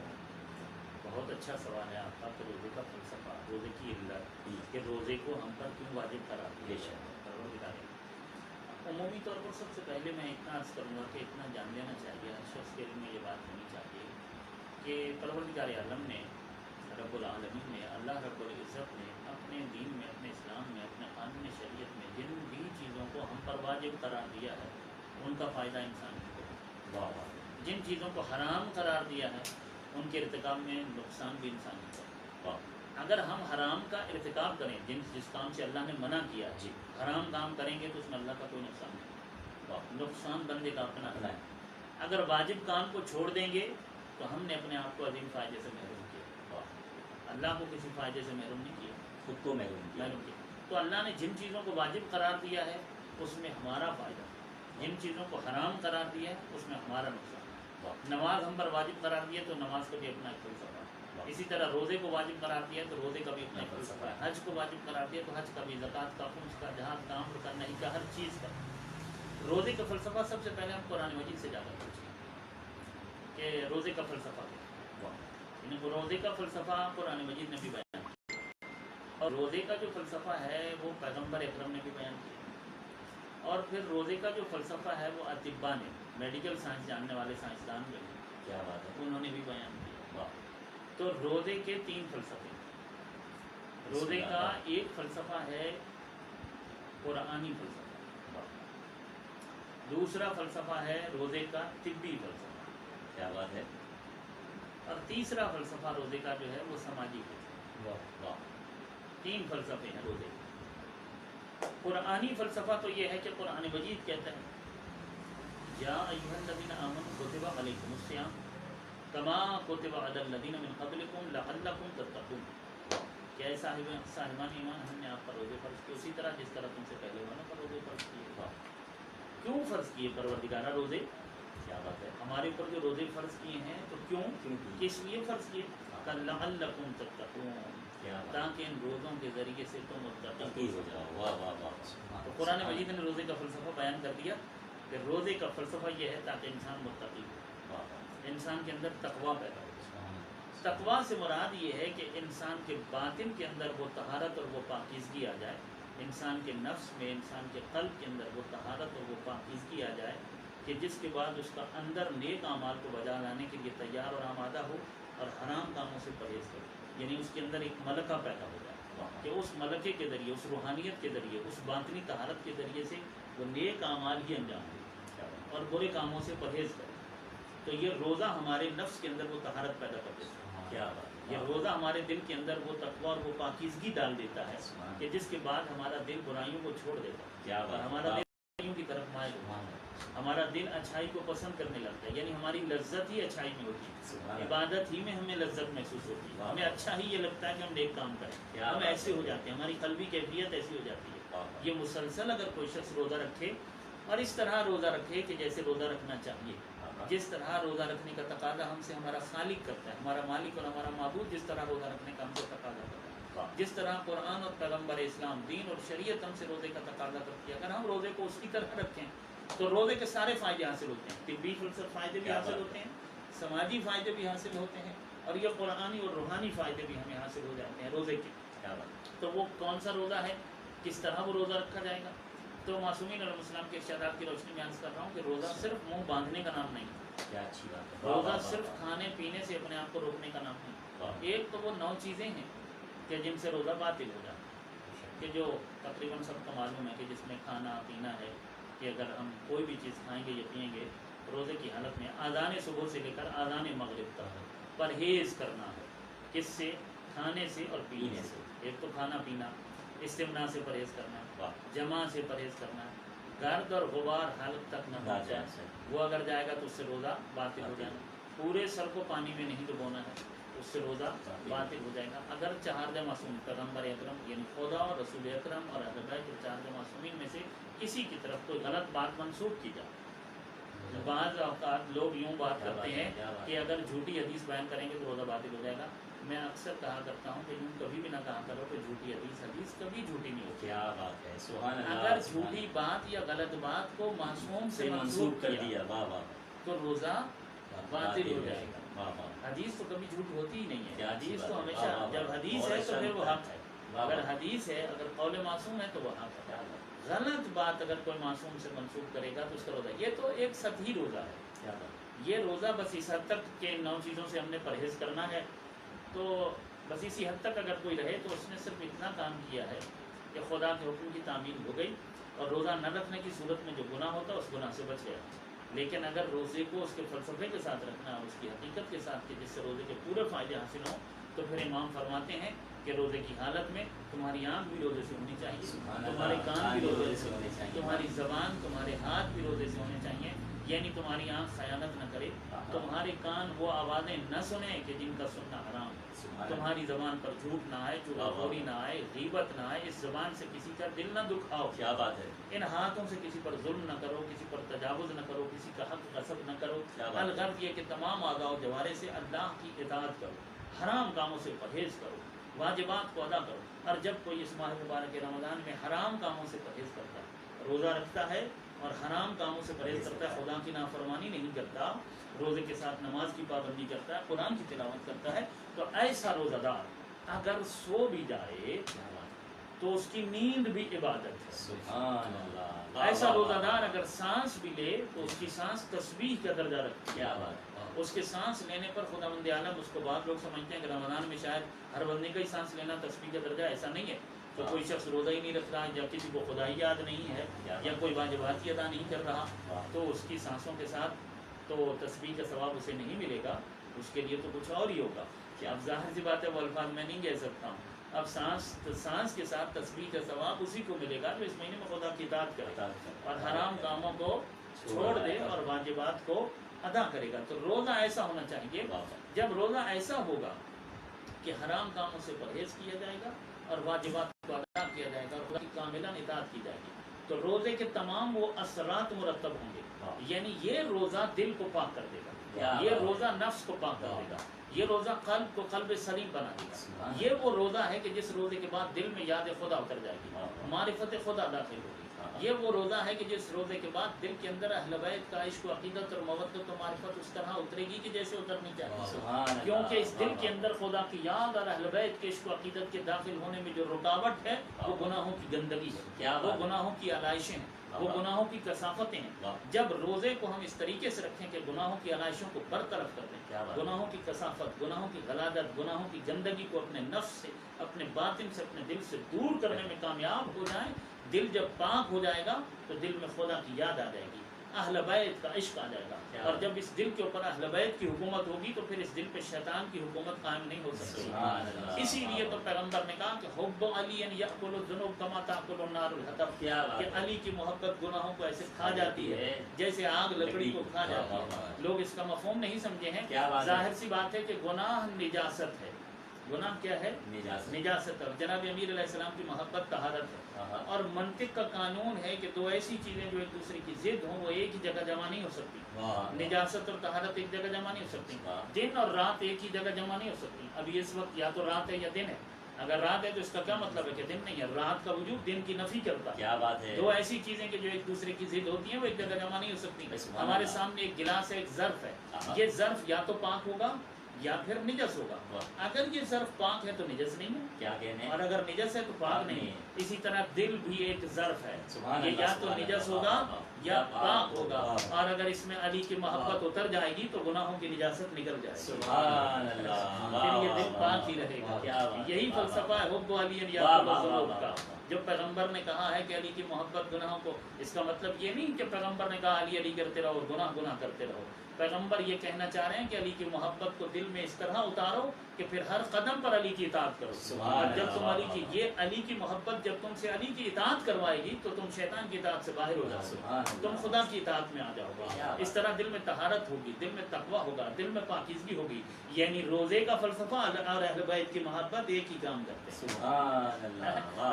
बहुत अच्छा सवाल है आपका। तो रोज़े का फ़लसफ़ा, रोज़े की इल्लत कि रोज़े को हम पर क्यों वाजिब करार दिया बेशक। है। परवरदिगार عمومی طور پر سب سے پہلے میں اتنا عرض کروں گا کہ اتنا جان لینا چاہیے ہر شخص کے علم میں یہ بات ہونی چاہیے کہ پروردگار عالم نے رب العالمین نے اللہ رب العزت نے اپنے دین میں اپنے اسلام میں اپنے قانون شریعت میں جن بھی چیزوں کو ہم پر واجب قرار دیا ہے ان کا فائدہ انسان کو، جن چیزوں کو حرام قرار دیا ہے ان کے ارتکاب میں نقصان بھی انسان کو۔ اگر ہم حرام کا ارتکاب کریں جس کام سے اللہ نے منع کیا جی، حرام کام کریں گے تو اس میں اللہ کا کوئی نقصان نہیں، نقصان بندے کا اپنا ہے۔ نہیں، اگر واجب کام کو چھوڑ دیں گے تو ہم نے اپنے آپ کو عظیم فائدے سے محروم کیا، اللہ کو کسی فائدے سے محروم نہیں کیا، خود کو محروم کیا۔ محروم کیا۔ تو اللہ نے جن چیزوں کو واجب قرار دیا ہے اس میں ہمارا فائدہ، جن چیزوں کو حرام قرار دیا ہے اس میں ہمارا نقصان۔ نماز ہم پر واجب قرار دیا تو نماز کا بھی اپنا ایک فلسفہ ہے، اسی طرح روزے کو واجب قرار دیا تو روزے کا بھی اپنا ایک فلسفہ ہے، حج کو واجب قرار دیا تو حج کا بھی، زکوٰۃ کا، خمس کا، جہاد کا، امر کا، نہیں کا، ہر چیز کا۔ روزے کا فلسفہ سب سے پہلے ہم قرآن مجید سے جانا پوچھیں کہ روزے کا فلسفہ کیا، یعنی روزے کا فلسفہ قرآن مجید نے بھی بیان کیا، اور روزے کا جو فلسفہ ہے وہ پیغمبر اکرم نے بھی بیان کیا، اور پھر روزے کا جو فلسفہ ہے وہ اطباء نے، میڈیکل سائنس جاننے والے سائنسدان جو ہیں کیا بات ہے، انہوں نے بھی بیان کیا۔ تو روزے کے 3 فلسفے، روزے کا ایک فلسفہ ہے قرآنی فلسفہ، دوسرا فلسفہ ہے روزے کا طبی فلسفہ، کیا بات ہے، اور تیسرا فلسفہ روزے کا جو ہے وہ سماجی فلسفہ۔ 3 فلسفے ہیں روزے کے۔ قرآنی فلسفہ تو یہ ہے کہ قرآن مجید کہتا ہے یا ایھا الذین آمنوا کتب علیکم الصیام کما کتب علی الذین من قبلکم لعلکم تتقون، کہ اے صاحبان ایمان ہم نے آپ پر روزے فرض کیے اسی طرح جس طرح تم سے پہلے والوں پر روزے فرض کیے۔ کیوں فرض کیے پروردگارہ روزے؟ کیا بات ہے، ہمارے اوپر جو روزے فرض کیے ہیں تو کیوں، کس لیے فرض کیے؟ لعلکم تتقون، کیا بات، تاکہ ان روزوں کے ذریعے سے تم متقی تقی ہو جاؤ۔ واہ واہ واہ، تو قرآن مجید نے روزے کا فلسفہ بیان کر دیا کہ روزے کا فلسفہ یہ ہے تاکہ انسان متقی ہو، انسان کے اندر تقویٰ پیدا ہو۔ تقویٰ سے مراد یہ ہے کہ انسان کے باطن کے اندر وہ طہارت اور وہ پاکیزگی آ جائے، انسان کے نفس میں، انسان کے قلب کے اندر وہ طہارت اور وہ پاکیزگی آ جائے کہ جس کے بعد اس کا اندر نیک اعمال کو بجا لانے کے لیے تیار اور آمادہ ہو اور حرام کاموں سے پرہیز کرے، یعنی اس کے اندر ایک ملکہ پیدا ہو جائے کہ اس ملکے کے ذریعے، اس روحانیت کے ذریعے، اس باطنی طہارت کے ذریعے سے وہ نیک اعمال ہی انجام دے اور برے کاموں سے پرہیز کرے۔ تو یہ روزہ ہمارے نفس کے اندر وہ طہارت پیدا کر دیتا ہے، کیا بات، یہ روزہ ہمارے دل کے اندر وہ تقویٰ اور وہ پاکیزگی ڈال دیتا ہے کہ جس کے بعد ہمارا دل برائیوں کو چھوڑ دیتا ہے کیا اور بات، ہمارا دل برائیوں کی طرف مائل ہوتا ہے، ہمارا دل اچھائی کو پسند کرنے لگتا ہے، یعنی ہماری لذت ہی اچھائی میں ہوتی ہے، عبادت ہی میں ہمیں لذت محسوس ہوتی ہے، ہمیں اچھا ہی یہ لگتا ہے کہ ہم نیک کام کریں، ہم ایسے ہو جاتے ہیں، ہماری قلبی کیفیت ایسی ہو جاتی ہے۔ یہ مسلسل اگر کوئی شخص روزہ رکھے اور اس طرح روزہ رکھے کہ جیسے روزہ رکھنا چاہیے، جس طرح روزہ رکھنے کا تقاضا ہم سے ہمارا خالق کرتا ہے، ہمارا مالک اور ہمارا معبود جس طرح روزہ رکھنے کا ہم سے تقاضا کرتا ہے، جس طرح قرآن اور پیغمبر اسلام، دین اور شریعت ہم سے روزے کا تقاضا کرتی ہے، اگر ہم روزے کو اسی طرح رکھیں تو روزے کے سارے فائدے حاصل ہوتے ہیں، طبی فائدے بھی حاصل ہوتے ہیں، سماجی فائدے بھی حاصل ہوتے ہیں، اور یہ قرآنی اور روحانی فائدے بھی ہمیں حاصل ہو جاتے ہیں روزے کے۔ تو وہ کون سا روزہ ہے، کس طرح وہ روزہ رکھا جائے گا؟ تو معصومین علیہ السلام کے ارشادات کی روشنی میں عرض کر رہا ہوں کہ روزہ صرف منہ باندھنے کا نام نہیں، کیا اچھی بات ہے، روزہ صرف کھانے پینے سے اپنے آپ کو روکنے کا نام نہیں۔ ایک تو وہ 9 چیزیں ہیں کہ جن سے روزہ باطل ہو جاتا ہے، کہ جو تقریباً سب کو معلوم ہے کہ جس میں کھانا پینا ہے، کہ اگر ہم کوئی بھی چیز کھائیں گے یا پئیں گے روزے کی حالت میں، اذان صبح سے لے کر اذان مغرب تک پرہیز کرنا ہے، کس سے؟ کھانے سے اور پینے سے۔ ایک تو کھانا پینا، استمنا سے پرہیز کرنا، جمع سے پرہیز کرنا، گرد اور غبار حلق تک نہ پہنچائے، وہ اگر جائے گا تو اس سے روزہ باطل ہو جائے گا۔ پورے سر کو پانی میں نہیں ڈبونا ہے، اس سے روزہ باطل ہو جائے گا۔ اگر 4 معصوم پیغمبر اکرم یعنی خدا اور رسول اکرم اور اہل بیت کے 4 معصومین میں سے کسی کی طرف کوئی غلط بات منسوخ کی جائے، بعض اوقات لوگ یوں بات کرتے ہیں کہ اگر جھوٹی حدیث بیان کریں گے تو روزہ باطل ہو جائے گا۔ میں اکثر کہا کرتا ہوں کہ یوں کبھی بھی نہ کہا کرو کہ جھوٹی حدیث کبھی جھوٹی نہیں ہوتی۔ کیا بات ہے، سبحان اللہ، اگر جھوٹی بات یا غلط بات کو معصوم سے منسوخ کر دیا، واہ واہ، تو روزہ باطل ہو جائے گا۔ واہ واہ، حدیث تو کبھی جھوٹ ہوتی ہی نہیں ہے، کیا حدیث بات تو ہے، ہمیشہ واہ واہ، جب حدیث بہت ہے تو اچھا پھر وہ لگتا حق ہے، اگر حدیث ہے، اگر قول معصوم ہے تو وہ حق ہے۔ गलत बात अगर कोई मासूम से मंसूब करेगा तो उसका रोज़ा, ये तो एक सतही रोज़ा है, क्या बात, ये रोज़ा बस इस हद तक के 9 चीज़ों से हमने परहेज़ करना है, तो बस इसी हद तक अगर कोई रहे तो उसने सिर्फ इतना काम किया है कि खुदा के हुक्म की तामील हो गई, और रोज़ा न रखने की सूरत में जो गुनाह होता है उस गुनाह से बच गया। लेकिन अगर रोज़े को उसके फ़लसफ़े के साथ रखना और उसकी हकीकत के साथ कि जिससे रोज़े के पूरे फ़ायदे हासिल हों, तो फिर इमाम फरमाते हैं कि रोज़े की हालत में तुम्हारी आँख भी रोज़े से होनी चाहिए, तुम्हारे कान भी रोज़े से होने चाहिए, तुम्हारी ज़बान, तुम्हारे हाथ भी रोज़े से होने चाहिए, यानी तुम्हारी आँख खयानत न करे, तुम्हारे कान वो आवाज़ें न सुने कि जिनका सुनना हराम, तुम्हारी ज़बान पर झूठ ना आए, चुगलखोरी ना आए, गीबत ना आए, इस ज़बान से किसी का दिल न दुखाओ, क्या बात है, इन हाथों से किसी पर जुल्म न करो, किसी पर तजावुज़ न करो, किसी का हक गसब न करो। अलगर्ज ये कि तमाम आज़ा व जवारे से अल्लाह की इताअत करो, हराम कामों से परहेज़ करो, वाजिबात को अदा करो। और जब कोई इस माह मुबारक रमज़ान में हराम कामों से परहेज़ करता है, रोज़ा रखता है और हराम कामों से परहेज़ करता है, खुदा की नाफरमानी नहीं करता, रोज़े के साथ नमाज की पाबंदी करता है, कुरान की तिलावत करता है, तो ऐसा रोज़ादार अगर सो भी जाए तो उसकी नींद भी इबादत है। सुभान अल्लाह, ऐसा रोज़ादार अगर सांस भी ले तो उसकी सांस तस्बीह का दर्जा रखती है। क्या बात, उसके सांस लेने पर खुदावंद आलम उसको, बाद लोग समझते हैं कि रमज़ान में शायद हर बंदे का ही सांस लेना तस्बीह का दर्जा, ऐसा नहीं है। तो कोई शख्स रोज़ा ही नहीं रख रहा, या किसी को खुदा ही याद नहीं है, या कोई वाजिबात की अदा नहीं कर रहा, तो उसकी सांसों के साथ तो तस्बीह का सवाब उसे नहीं मिलेगा, उसके लिए तो कुछ और ही होगा। अब ज़ाहिर सी बात है, वो अल्फाज मैं नहीं कह सकता हूँ। अब सांस के साथ तस्बीह का सवाब उसी को मिलेगा जो इस महीने में खुदा की इताअत करे और हराम कामों को छोड़ दे और वाजिबात को अदा करेगा। तो रोज़ा ऐसा होना चाहिए, जब रोज़ा ऐसा होगा कि हराम कामों से परहेज़ किया जाएगा और वाजिबात को अदा किया जाएगा और खुदा की कामिलन इताअत की जाएगी, तो रोज़े के तमाम वो असरात मुरतब होंगे। यानी ये रोज़ा दिल को पाक कर देगा, ये रोज़ा नफ्स को पाक कर देगा, ये रोज़ा कल्ब को कल्ब सलीम बना देगा। ये वो रोज़ा है कि जिस रोज़े के बाद दिल में याद खुदा उतर जाएगी, मारिफत खुदा दाखिल होगी। ये वो रोज़ा है कि जिस रोज़े के बाद दिल के अंदर अहले बैत का इश्क व अक़ीदत और मवद्दत और मारिफत उस तरह उतरेगी कि जैसे उतरनी चाहिए, क्योंकि इस दिल के अंदर खुदा की याद और अहले बैत के इश्क व अक़ीदत के दाखिल होने में जो रुकावट है वो गुनाहों की गंदगी है, वो गुनाहों की आलाइशें हैं, वो गुनाहों की कसाफतें हैं। जब रोज़े को हम इस तरीके से रखें कि गुनाहों की आलाइशों को बरतरफ कर दें, गुनाहों की कसाफत, गुनाहों की गलादत, गुनाहों की गंदगी को अपने नफ्स से, अपने बातिन से, अपने दिल से दूर करने में कामयाब हो जाएं, दिल जब पाक हो जाएगा तो दिल में खुदा की याद आ जाएगी, अहले बैत का इश्क आ जाएगा, और जब इस दिल के ऊपर अहले बैत की हुकूमत होगी तो फिर इस दिल पे शैतान की हुकूमत कायम नहीं हो सकती। इसीलिए तो पैगंबर ने कहा कि हुब्बु अलीयन यअकुलु ज़ुनूब कमा ताकुलु नारुल हतब, कि अली की मोहब्बत गुनाहों को ऐसे खा जाती है जैसे आग लकड़ी को खा जाती है। लोग इसका मफहूम नहीं समझे हैं। जाहिर सी बात है कि गुनाह निजासत है। गुनाह क्या है? निजासत। और जनाब अमीर अलैहिस्सलाम की मोहब्बत तहारत है, और मंतिक का कानून है कि दो ऐसी चीज़ें जो एक दूसरे की जिद हों वो एक ही जगह जमा नहीं हो सकती। निजासत और तहारत एक जगह जमा नहीं हो सकती, दिन और रात एक ही जगह जमा नहीं हो सकती। अभी इस वक्त या तो रात है या दिन है। अगर रात है तो इसका क्या मतलब है कि दिन नहीं है। रात का वजूद दिन की नफी करता है। क्या बात है। दो ऐसी चीजें कि जो एक दूसरे की जिद होती हैं वो एक जगह जमा नहीं हो सकती। हमारे सामने एक गिलास है, एक ज़र्फ है, ये ज़र्फ या तो पाक होगा या फिर निजस होगा। अगर ये ज़र्फ पाक है तो निजस नहीं है, क्या कहने, और अगर निजस है तो पाक नहीं है। इसी तरह दिल भी एक ज़र्फ है, ये या तो निजस होगा या पाक होगा। और अगर इसमें अली की मोहब्बत उतर जाएगी तो गुनाहों की निजासत निकल जाएगी, फिर ये दिल पाक ही रहेगा। यही फलसफा है हुब्बु अली का, जो पैगंबर ने कहा है कि अली की मोहब्बत गुनाहों को, इसका मतलब ये नहीं कि पैगंबर ने कहा अली अली करते रहो, गुनाह करते रहो। पैगंबर ये कहना चाह रहे हैं कि अली की मोहब्बत को दिल में इस तरह उतारो कि फिर हर कदम पर अली की इताअत करो। और जब तुम अली की मोहब्बत जब तुमसे अली की इताअत करवाएगी तो तुम शैतान की इताअत से बाहर हो जाओगे, तुम खुदा की इताअत में आ जाओगे। इस तरह दिल में तहारत होगी, दिल में तकवा होगा, दिल में पाकीज़गी होगी। यानी रोज़े का फलसफा और अहले बैत की मोहब्बत एक ही काम करते हैं।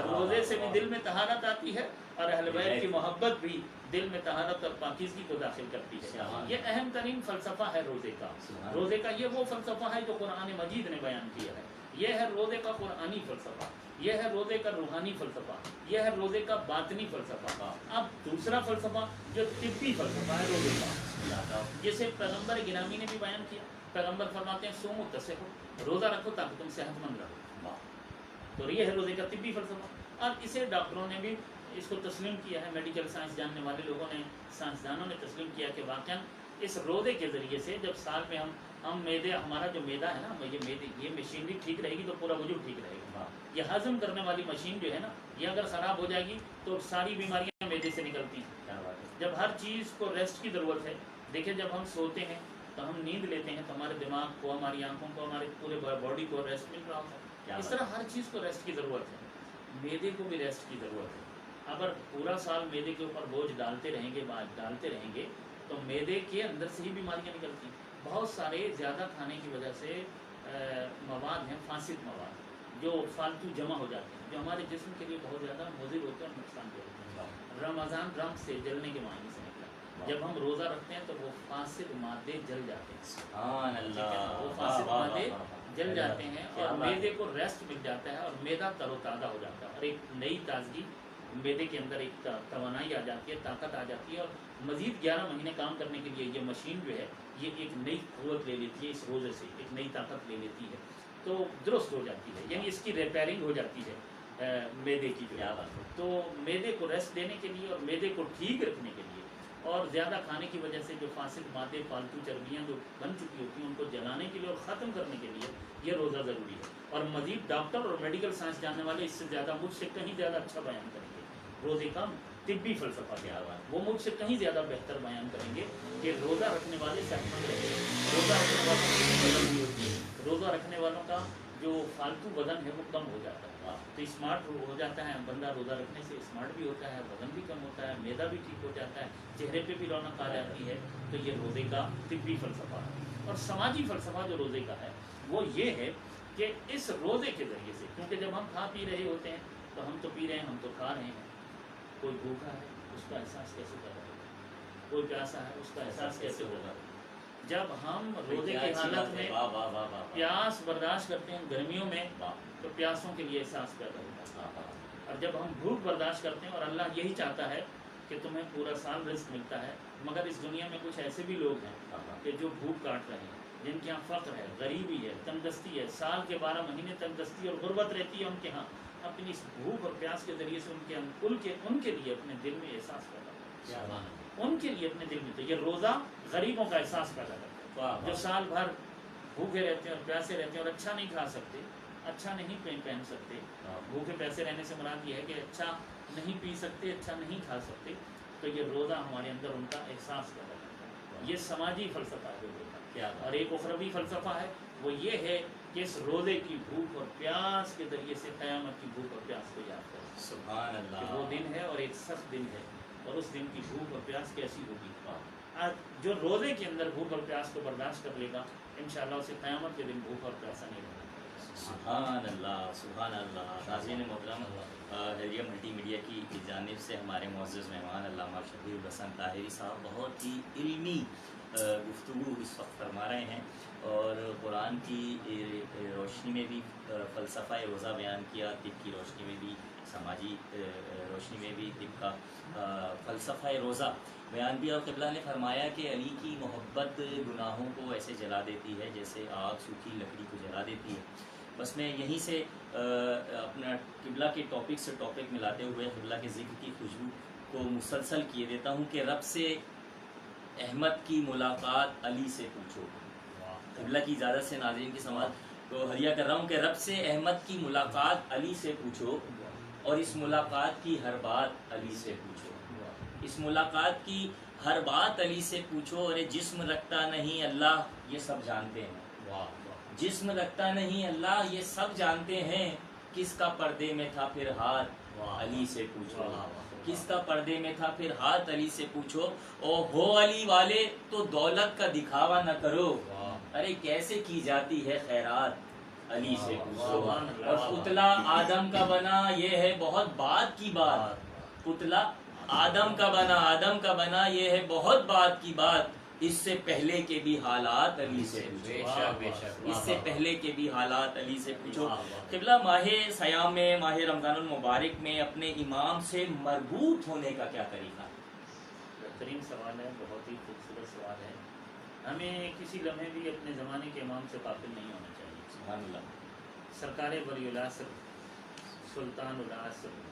रोज़े से भी दिल में तहारत आती है और अहले बैत की मोहब्बत भी दिल में तहारत और पाकीज़गी को दाखिल करती है। ये अहम तरीन फ़लसफ़ा है रोज़े का। रोज़े का ये वो फ़लसफ़ा है जो कुरान मजीद ने बयान किया है। ये है रोज़े का कुरानी फ़लसफ़ा, ये है रोज़े का रूहानी फ़लसफ़ा, ये है रोज़े का बातनी फ़लसफ़ा। अब दूसरा फ़लसफ़ा जो तिब्बी फ़लसफ़ा है रोज़े का, जिसे पैगंबर गिरामी ने भी बयान किया। पैगंबर फरमाते हैं सोमो तसेहो, रोज़ा रखो ताकि तुम सेहतमंद रहो। तो ये है रोज़े का तिब्बी फ़लसफ़ा। और इसे डॉक्टरों ने भी इसको तस्लीम किया है, मेडिकल साइंस जानने वाले लोगों ने, साइंसदानों ने तस्लीम किया कि वाक़ई इस रोज़े के ज़रिए से जब साल में हम मैदे, हमारा जो मैदा है ना, ये मशीनरी ठीक रहेगी तो पूरा वजूद ठीक रहेगा। ये हज़म करने वाली मशीन जो है ना, ये अगर ख़राब हो जाएगी तो सारी बीमारियाँ मैदे से निकलती हैं। क्या बात है। जब हर चीज़ को रेस्ट की ज़रूरत है, देखिए जब हम सोते हैं तो हम नींद लेते हैं तो हमारे दिमाग को, हमारी आंखों को, हमारे पूरे बॉडी को रेस्ट मिल रहा होता क्या है। इस बात तरह हर चीज़ को रेस्ट की ज़रूरत है, मैदे को भी रेस्ट की ज़रूरत है। अगर पूरा साल मैदे के ऊपर बोझ डालते रहेंगे तो मैदे के अंदर से ही बीमारियाँ निकलती हैं। बहुत सारे ज़्यादा खाने की वजह से मवाद हैं, फासिद मवाद, जो फालतू जमा हो जाते हैं, जो हमारे जिस्म के लिए बहुत ज़्यादा मुज़िर होते हैं और नुकसान भी होते हैं। रमज़ान रंग से जलने के मायने से निकला, जब हम रोज़ा रखते हैं तो वो फासिद मादे जल जाते हैं, सुभान अल्लाह, वो फासिद वाह, वाह, मादे वाह, वाह। जल जाते हैं क्या और बात है। मैदे को रेस्ट मिल जाता है और मैदा तरोताज़ा हो जाता है और एक नई ताजगी मैदे के अंदर, एक तवानाई आ जाती है, ताकत आ जाती है और मज़ीद 11 महीने काम करने के लिए ये मशीन जो है ये एक नई क़ुव्वत ले लेती है, इस रोज़े से एक नई ताकत ले लेती है, तो दुरुस्त हो जाती है, यानी इसकी रिपेयरिंग हो जाती है मैदे की जो क्या है। बात है। तो मैदे को रेस्ट देने के लिए और मैदे को ठीक रखने के लिए और ज़्यादा खाने की वजह से जो फासिद मादे, फालतू चर्बियाँ जो बन चुकी होती हैं उनको जलाने के लिए और ख़त्म करने के लिए ये रोज़ा ज़रूरी है। और मज़ीद डॉक्टर और मेडिकल साइंस जानने वाले इससे ज़्यादा, मुझसे कहीं ज़्यादा अच्छा बयान करेंगे रोज़े का तिब्बी फ़लसफ़ा क्या हुआ, वो मुझसे कहीं ज़्यादा बेहतर बयान करेंगे कि रोज़ा रखने वाले सेहतमंद रहेंगे। रोज़ा रखने वालों का जो फालतू वज़न है वो कम हो जाता है, तो स्मार्ट हो जाता है बंदा। रोज़ा रखने से स्मार्ट भी होता है, वज़न भी कम होता है, मैदा भी ठीक हो जाता है, चेहरे पे भी रौनक आ जाती है। तो ये रोज़े का तिब्बी फ़लसफ़ा है। और समाजी फ़लसफ़ा जो रोज़े का है वो ये है कि इस रोज़े के ज़रिए से, क्योंकि जब हम खा पी रहे होते हैं तो हम तो पी रहे हैं, हम तो खा रहे हैं, कोई भूखा है उसका एहसास कैसे कर रहा है, कोई प्यासा है उसका एहसास कैसे होगा। जब हम रोज़े की हालत में वाह वाह वाह वाह, प्यास बर्दाश्त करते हैं गर्मियों में वाह, तो प्यासों के लिए एहसास पैदा होता है, वाह, वाह। और जब हम भूख बर्दाश्त करते हैं, और अल्लाह यही चाहता है कि तुम्हें पूरा साल रिस्क मिलता है, मगर इस दुनिया में कुछ ऐसे भी लोग हैं कि जो भूख काट रहे हैं, जिनके यहाँ फ़क्र है, गरीबी है, तंगदस्ती है, साल के 12 महीने तंगदस्ती और गुर्बत रहती है उनके यहाँ, अपनी इस भूख और प्यास के ज़रिए से उनके लिए अपने दिल में एहसास पैदा होता है, उनके लिए अपने दिल में। तो ये रोज़ा गरीबों का एहसास पैदा करता है, जो साल भर भूखे रहते हैं और प्यासे रहते हैं और अच्छा नहीं खा सकते, अच्छा नहीं पहन सकते। भूखे प्यासे रहने से मुराद ये है कि अच्छा नहीं पी सकते, अच्छा नहीं खा सकते, तो ये रोज़ा हमारे अंदर उनका एहसास पैदा करता है। ये समाजी फ़लसफ़ा है रोज़े का। और एक उखरवी फ़लसफ़ा है, वो ये है कि इस रोज़े की भूख और प्यास के ज़रिए से क़यामत की भूख और प्यास को याद करें। सुभान अल्लाह। कि वो दिन है और एक सख्त दिन है, और उस दिन की भूख और प्यास कैसी होगी। आज जो रोज़े के अंदर भूख और प्यास को बर्दाश्त कर लेगा, इंशाअल्लाह उसे क़यामत के दिन भूख और प्यासा नहीं रहेगा। सुभान अल्लाह, सुभान अल्लाह। नाज़रीन मोहतरम, हरिया मल्टी मीडिया की जानिब से हमारे मुअज़्ज़ज़ मेहमान अल्लामा शबीर हसन ताहिरी साहब बहुत ही इल्मी गुफ्तगू इस वक्त फरमा रहे हैं, और कुरान की रोशनी में भी फ़लसफ़ा रोज़ा बयान किया, तिब की रोशनी में भी, समाजी रोशनी में भी तिब का फ़लसफ़ा रोज़ा बयान भी। और क़िबला ने फरमाया कि अली की मोहब्बत गुनाहों को ऐसे जला देती है जैसे आग सूखी लकड़ी को जला देती है। बस मैं यहीं से अपना क़िबला के टॉपिक से टॉपिक मिलाते हुए क़िबला के ज़िक्र की खुशबू को मुसलसल किए देता हूँ कि रब से अहमद की मुलाकात अली से पूछो। क़िबला की इजाज़त से नाज़रीन की समाज को हरिया कर रहा हूँ कि रब से अहमद की मुलाकात अली से पूछो, और इस मुलाकात की हर बात अली से पूछो, इस मुलाकात की हर बात अली से पूछो। अरे जिस्म रखता नहीं अल्लाह ये सब जानते हैं, जिस्म रखता नहीं अल्लाह ये सब जानते हैं, किसका पर्दे में था फिर हाथ अली से पूछो, किसका पर्दे में था फिर हाथ अली से पूछो। ओ हो अली वाले तो दौलत का दिखावा न करो, अरे कैसे की जाती है खैरात अली से पूछो। और पुतला आदम का बना ये है बहुत बात की बात, पुतला आदम का बना ये है बहुत बात की बात, इससे पहले के भी हालात अली से पूछो, इससे पहले के भी हालात अली से पूछो। क़िबला माहे सयाम में, माहे रमज़ानुल मुबारक में अपने इमाम से मरबूत होने का क्या तरीका? बेहतरीन सवाल है, बहुत ही खूबसूरत सवाल है। हमें किसी लम्हे भी अपने ज़माने के इमाम से काबिल नहीं होना चाहिए। सुभान अल्लाह। सरकार वलीउल असर सुल्तानुल असर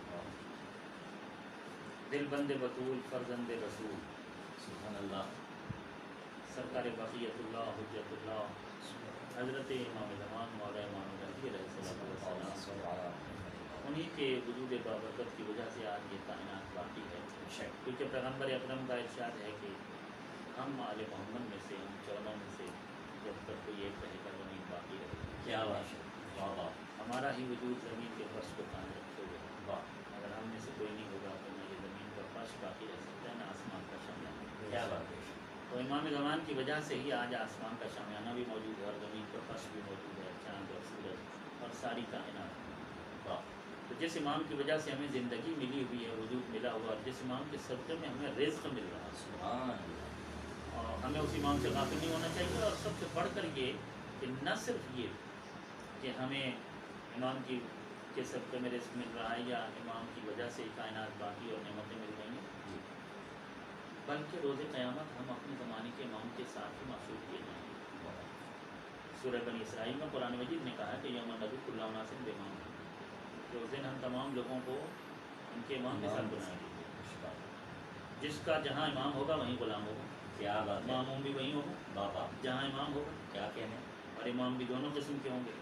दिल बंद बतूल फर्जंद रसूल सुभान अल्लाह। सरकार बक़ियतुल्लाह हुज्जतुल्लाह हज़रत इमाम ज़मान मौला इमाम गज़ी अलैहिस्सलाम, उन्हीं के वजूद बाबरकत की वजह से आज ये कायनात बाकी है। क्योंकि पैगम्बर अकरम का इरशाद है कि हम आले मोहम्मद में से, हम चौदह में से जब तक कोई एक रहेगा ज़मीन बाकी रहेगी। क्या बात है, वाह वाह हमारा ही वजूद ज़मीन के फर्श को कायम रखे हुए है। वाह, अगर हम में से कोई नहीं होगा तो न ये ज़मीन का फर्श बाकी रह सकता है, न आसमान का शामियाना। क्या बात है। तो इमाम ज़मान की वजह से ही आज आसमान का शामियाना भी मौजूद है और ज़मीन का फर्श भी मौजूद है, चाँद और सूरज और सारी कायनात। वाह, तो जिस इमाम की वजह से हमें ज़िंदगी मिली हुई है, वजूद मिला हुआ, और जिस इमाम के सदक़े में हमें रिज़्क़ मिल रहा है, सुभान अल्लाह। और हमें उस इमाम से गाफिल नहीं होना चाहिए। और सबसे बढ़कर ये कि न सिर्फ ये कि हमें इमाम की के सदक़े में रिज़्क़ मिल रहा है या इमाम की वजह से कायनात बाकी और नेमतें मिल रही हैं, बल्कि रोज़े क़यामत हम अपने ज़माने के इमाम के साथ ही महसूस किए जाएंगे। सूरह बनी इसराइल में कुरान मजीद ने कहा कि यौम नदउ कुल्ला उनासिन बिइमाम, कि उस दिन हम तमाम लोगों को उनके इमाम के साथ बुलाएंगे। जिसका जहाँ इमाम होगा वहीं गुलाम होगा, क्या बात है, मामूम भी वहीं होगा, बाबा जहाँ इमाम होगा। क्या कहने, और इमाम भी दोनों किस्म के होंगे।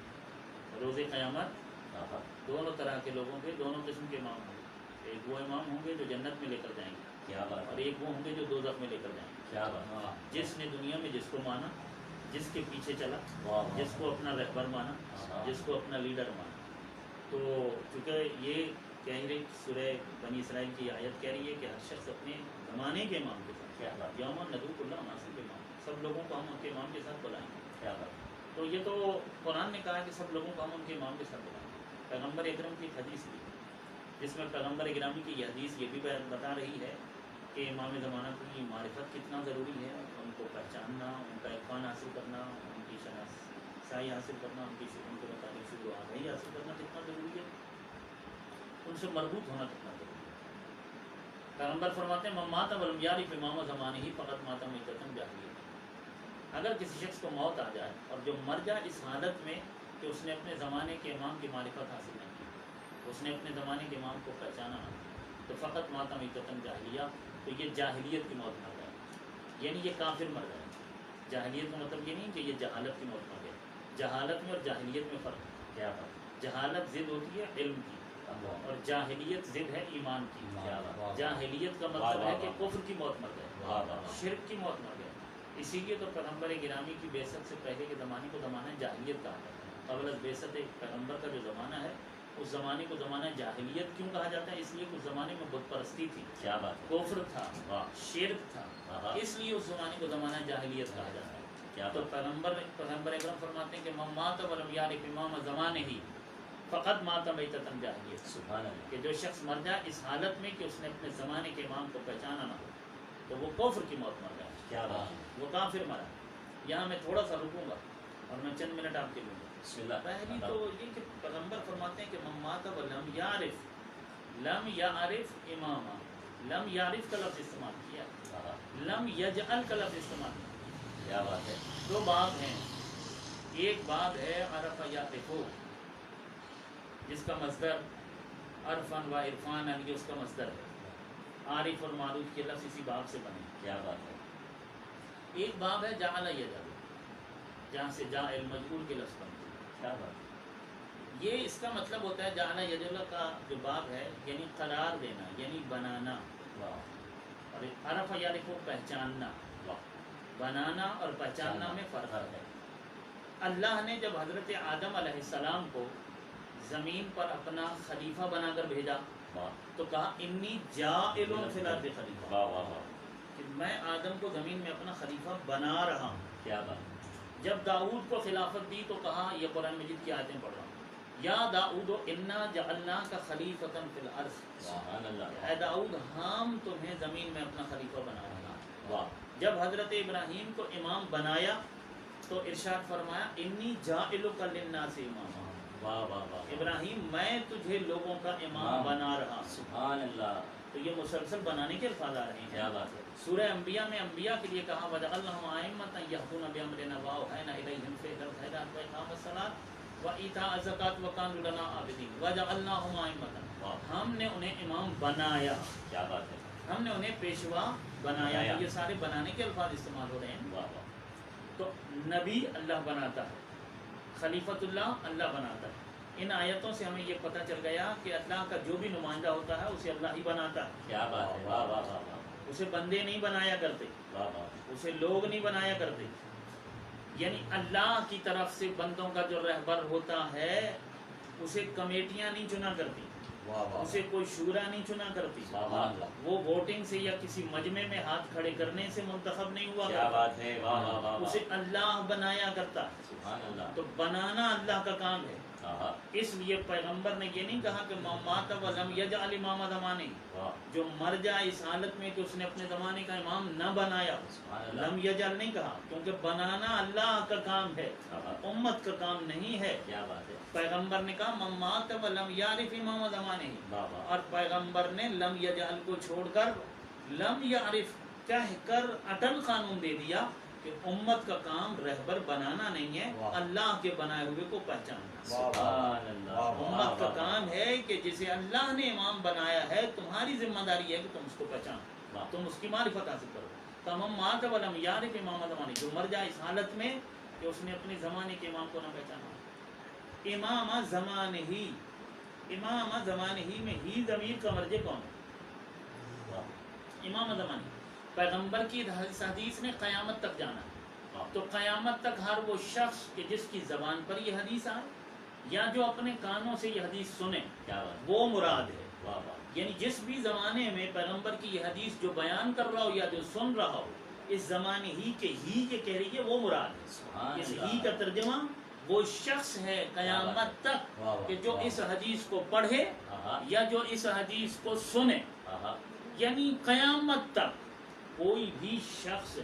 रोज़े क़यामत बाबा दोनों तरह के लोगों के, दोनों किस्म के इमाम होंगे। एक वो इमाम होंगे जो जन्नत में लेकर जाएंगे, क्या बात और है, एक वो होंगे जो दोज़ख में लेकर जाएंगे। क्या बात है, जिसने दुनिया में जिसको माना, जिसके पीछे चला, वाह वाह, जिसको अपना रहबर माना, हाँ, जिसको अपना लीडर माना। तो चूँकि ये कह रही सूरह बनी इसराइल की आयत कह रही है कि हर शख्स अपने ज़माने के इमाम के साथ, क्या बात, यौम नदउ कुल्ला उनासिन बिइमाम, सब लोगों को हम उनके इमाम के साथ बुलाएंगे। क्या बात, तो ये तो कुरान ने कहा है कि सब लोगों को हम उनके इमाम के साथ बुलाएंगे। पैगम्बर अकरम की एक हदीस भी, जिसमें पैगम्बर गिरामी की ये हदीस ये भी बता रही है कि इमाम ज़माना की मारिफत कितना ज़रूरी है, उनको पहचानना, उनका इरफान हासिल करना, उनकी शनासाई हासिल करना, उनके मुताबिक से जो आगाही हासिल करना कितना ज़रूरी है, उनसे मरबूत होना कितना ज़रूरी है। पैगम्बर फरमाते हैं मम्मात वलम यारिफ इमाम ज़माने ही फ़क़त माता मैततन जाहिलियत। अगर किसी शख्स को मौत आ जाए और जो मर जाए इस हालत में कि उसने अपने ज़माने के इमाम की मारिफत हासिल नहीं की, उसने अपने ज़माने के इमाम को पहचाना ना, तो फ़क़त माता मैततन जाहिलिया, तो ये जाहिलियत की मौत मर गया, यानी ये काफिर मर गया। जाहिलियत का मतलब ये नहीं कि ये जहालत की मौत मर गया। जहालत में और जाहिलियत में फ़र्क है। क्या बात, जहालत ज़िद होती है इल्म की, और जाहिलियत ज़िद है ईमान की। क्या बात, जाहिलियत का वाह, मतलब है वाह, कि वाह। कुफ्र की मौत मर गए, वाह वाह, शिर्क की मौत मर गए। इसीलिए तो पैगम्बर गिरामी की बेसत से पहले के ज़माने को ज़माना जाहिलियत कहा जाता है। क़ब्ल बेसत पैगम्बर का जो ज़माना है उस ज़माने को ज़माना जाहिलियत क्यों कहा जाता है? इसलिए उस ज़माने में बुत परस्ती थी, क्या बात है, कुफ्र था, वाह, शिर्क था, हाँ, इसलिए उस ज़माने को ज़माना जाहिलियत कहा जाता है। क्या तो बात, पैगम्बर अकरम फरमाते हैं कि मम्मात वलम यारिफ इमाम ज़माने ही फ़क़त माता मैततन जाहिलियत, सुभान अल्लाह, कि जो शख्स मर जाए इस हालत में कि उसने अपने ज़माने के इमाम को पहचाना ना हो, तो वो कुफ्र की मौत मर गया, क्या बात, वो काफिर मरा। यहाँ मैं थोड़ा सा रुकूंगा और मैं चंद मिनट आपके लूँगा। बिस्मिल्लाह, पहली तो ये कि पैगम्बर फरमाते हैं कि मम्मात वलम यारिफ, लम यारिफ इमामा, लम यारिफ का लफ्ज़ इस्तेमाल किया, हाँ, लम यजअल का लफ्ज़ इस्तेमाल किया। क्या बात है, दो बात हैं, एक बात है अरफ़ यारिफो, जिसका मस्दर अरफन व इरफान यानी उसका मस्दर है। आरिफ और मारूफ के लफ्ज़ इसी बाब से बने। क्या बात है, एक बाब है जाअल यजअल, जहाँ से जाइल मजबूर के लफ्ज़ बनते हैं। क्या बात, ये इसका मतलब होता है जाअल यजअल का जो बाब है यानी करार देना, यानी बनाना, वाह और अरफ़ यारिफ को पहचानना, वाह, बनाना और पहचानना में फ़र्क है। है, अल्लाह ने जब हज़रत आदम अलैहिस्सलाम को ज़मीन पर अपना खलीफा बनाकर भेजा वाह तो कहा इन्नी जाइलुन फिल अर्दि खलीफा, वाह वाह वाह, कि मैं आदम को ज़मीन में अपना खलीफा बना रहा हूँ। क्या बात, जब दाऊद को खिलाफत दी तो कहा, यह कुरान मजीद की आयतें पढ़ रहा हूँ, या दाऊद इन्ना जअलना का खलीफतन फिल अर्ज़, सुभान अल्लाह, ऐ दाऊद हम तुम्हें ज़मीन में अपना खलीफा बना रहा हूँ। वाह, जब हज़रत इब्राहीम को इमाम बनाया तो इरशाद फरमाया इन्नी जाइलुका लिन्नासि इमामा, वाह वाह वाह, इब्राहीम मैं तुझे लोगों का इमाम बना रहा हूँ। सुभान अल्लाह, तो ये मुसलसल बनाने के अल्फाज आ रहे क्या हैं। बात है, सूरह अंबिया में अंबिया के लिए कहा वजअलनाहुम अइम्मतन यहदूना बिअमरिना व औहयना इलैहिम फ़िल खैरात व इक़ामस सलात व ईताअ ज़कात व कानू लना आबिदीन वजअलनाहुम अइम्मतन, वाह, हमने उन्हें इमाम बनाया। क्या बात है, ہم نے انہیں پیشوا بنایا. یہ سارے بنانے کے الفاظ استعمال ہو رہے ہیں. واہ واہ. تو نبی اللہ بناتا ہے, خلیفۃ اللہ اللہ بناتا ہے. ان آیتوں سے ہمیں یہ پتہ چل گیا کہ اللہ کا جو بھی نمائندہ ہوتا ہے اسے اللہ ہی بناتا ہے. کیا بات ہے. واہ واہ واہ واہ. اسے بندے نہیں بنایا کرتے, واہ واہ. اسے لوگ نہیں بنایا کرتے. یعنی اللہ کی طرف سے بندوں کا جو رہبر ہوتا ہے اسے کمیٹیاں نہیں چنا کرتی, واہ واہ. اسے کوئی شورا نہیں چنا کرتی. سبحان اللہ. وہ ووٹنگ سے یا کسی مجمع میں ہاتھ کھڑے کرنے سے منتخب نہیں ہوا کیا کرتا. بات ہے. واہ واہ واہ. اسے اللہ بنایا کرتا ہے. سبحان اللہ. تو بنانا اللہ کا کام ہے. آہا. اس لیے پیغمبر نے یہ نہیں کہا کہ مات ولم یجعل امام زمانے, واہ. جو مر جائے اس حالت میں کہ اس نے اپنے زمانے کا امام نہ بنایا. سبحان اللہ. لم یجعل نہیں کہا, کیونکہ بنانا اللہ کا کام ہے, آہا. امت کا کام نہیں ہے. کیا بات ہے. پیغمبر نے کہا مات ولم یعرف امام زمانے, واہ واہ. اور پیغمبر نے لم یجعل کو چھوڑ کر لم یعرف کہہ کر اٹل قانون دے دیا کہ امت کا کام رہبر بنانا نہیں ہے, واہ. اللہ کے بنائے ہوئے کو پہچاننا. سبحان اللہ. امت کا کام ہے کہ جسے اللہ نے امام بنایا ہے تمہاری ذمہ داری ہے کہ تم اس کو پہچانو, واہ. تم اس کی معرفت حاصل کرو. تمام مات ولم یعرف امام زمانے, جو مر جائے اس حالت میں کہ اس نے اپنے زمانے کے امام کو نہ پہچانا. امام زمان ہی, امام زمان ہی میں ہی ضمیر کا مرجع کون ہے؟ واہ. امام زمانی. پیغمبر کی حدیث نے قیامت تک جانا, واہ. تو قیامت تک ہر وہ شخص کہ جس کی زبان پر یہ حدیث آئے یا جو اپنے کانوں سے یہ حدیث سنے کیا بات. وہ مراد ہے. واہ واہ. یعنی جس بھی زمانے میں پیغمبر کی یہ حدیث جو بیان کر رہا ہو یا جو سن رہا ہو, اس زمانے ہی کے ہی کے کہہ رہی ہے وہ مراد ہے. سبحان اس اللہ. ہی کا ترجمہ وہ شخص ہے قیامت تک واہ واہ. کہ جو واہ. اس حدیث کو پڑھے آہا. یا جو اس حدیث کو سنے. آہا. یعنی قیامت تک کوئی بھی شخص ہے,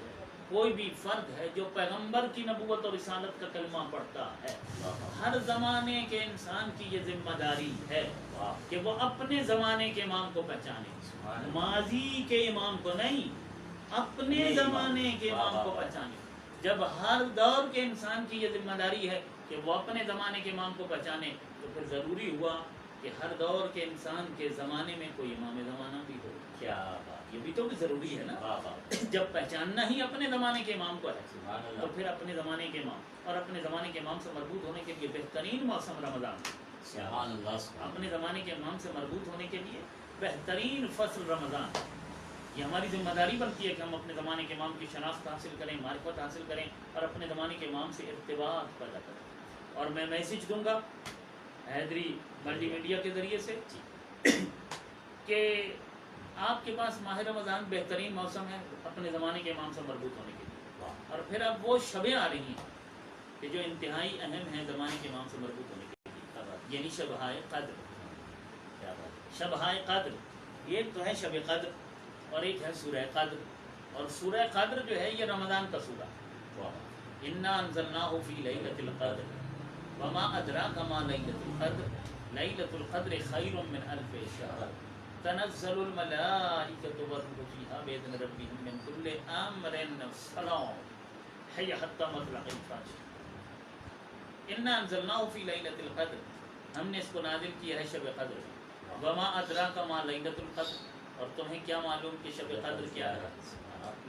کوئی بھی فرد ہے جو پیغمبر کی نبوت اور رسالت کا کلمہ پڑھتا ہے, واہ واہ. ہر زمانے کے انسان کی یہ ذمہ داری ہے واہ. کہ وہ اپنے زمانے کے امام کو پہچانے, سبحان اللہ. ماضی کے امام کو نہیں, اپنے زمانے کے امام کو پہچانے. جب ہر دور کے انسان کی یہ ذمہ داری ہے کہ وہ اپنے زمانے کے امام کو پہچانے, تو پھر ضروری ہوا کہ ہر دور کے انسان کے زمانے میں کوئی امام زمانہ بھی ہو. کیا بات. یہ بھی تو ضروری ہے نا. واہ واہ. جب پہچاننا ہی اپنے زمانے کے امام کو ہے سبحان تو اللہ. پھر اپنے زمانے کے امام, اور اپنے زمانے کے امام سے مربوط ہونے کے لیے بہترین موسم رمضان. سبحان اللہ. سبحان اپنے زمانے کے امام سے مربوط ہونے کے لیے بہترین فصل رمضان. یہ ہماری ذمہ داری بنتی ہے کہ ہم اپنے زمانے کے امام کی شناخت حاصل کریں, معرفت حاصل کریں, اور اپنے زمانے کے امام سے ارتباط پیدا کریں. اور میں میسج دوں گا حیدری ملٹی میڈیا کے ذریعے سے کہ آپ کے پاس ماہ رمضان بہترین موسم ہے اپنے زمانے کے امام سے مربوط ہونے کے لیے. واہ. اور پھر اب وہ شبیں آ رہی ہیں کہ جو انتہائی اہم ہیں زمانے کے امام سے مربوط ہونے کے لیے, کیا بات. یعنی شبہائے قدر. کیا بات. شبہائے قدر ایک تو ہے شب قدر اور ایک ہے سورہ قدر. اور سورہ قدر جو ہے یہ رمضان کا سورہ. واہ. انا انزلناہ فی لیلۃ القدر وما ادراک ما لیلۃ القدر لیلۃ القدر خیر من الف شہر تنزل الملائکۃ والروح فیہا بإذن ربہم من کل امر سلام ہی حتی مطلع الفجر. انا انزلناہ فی لیلۃ القدر, ہم نے اس کو نازل کیا ہے شب قدر. وما ادراک ما لیلۃ القدر, اور تمہیں کیا معلوم کہ شب قدر کیا ہے.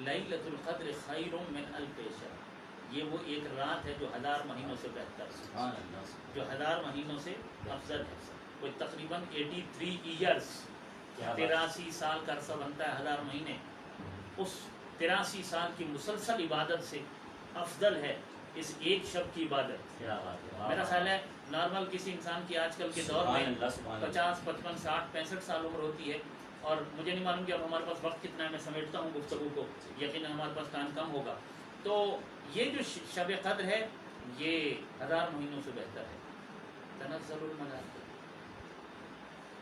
لیلۃ القدر خیر من الف شہر, یہ وہ ایک رات ہے جو 1000 مہینوں سے بہتر ہے, سبحان اللہ. جو 1000 مہینوں سے افضل ہے. کوئی تقریباً 83 ایئرس, کیا بات. 83 سال کا عرصہ بنتا ہے 1000 مہینے. اس 83 سال کی مسلسل عبادت سے افضل ہے اس ایک شب کی عبادت. کیا بات ہے. واہ میرا واہ. خیال ہے نارمل کسی انسان کی آج کل کے دور سبحان میں اللہ. سبحان اللہ. 50 55 60 65 سال عمر ہوتی ہے, اور مجھے نہیں معلوم کہ اب ہمارے پاس وقت کتنا ہے. میں سمیٹتا ہوں گفتگو کو, یقیناً ہمارے پاس ٹائم کم ہوگا. تو یہ جو شب قدر ہے یہ 1000 مہینوں سے بہتر ہے. تنزل الملائکہ,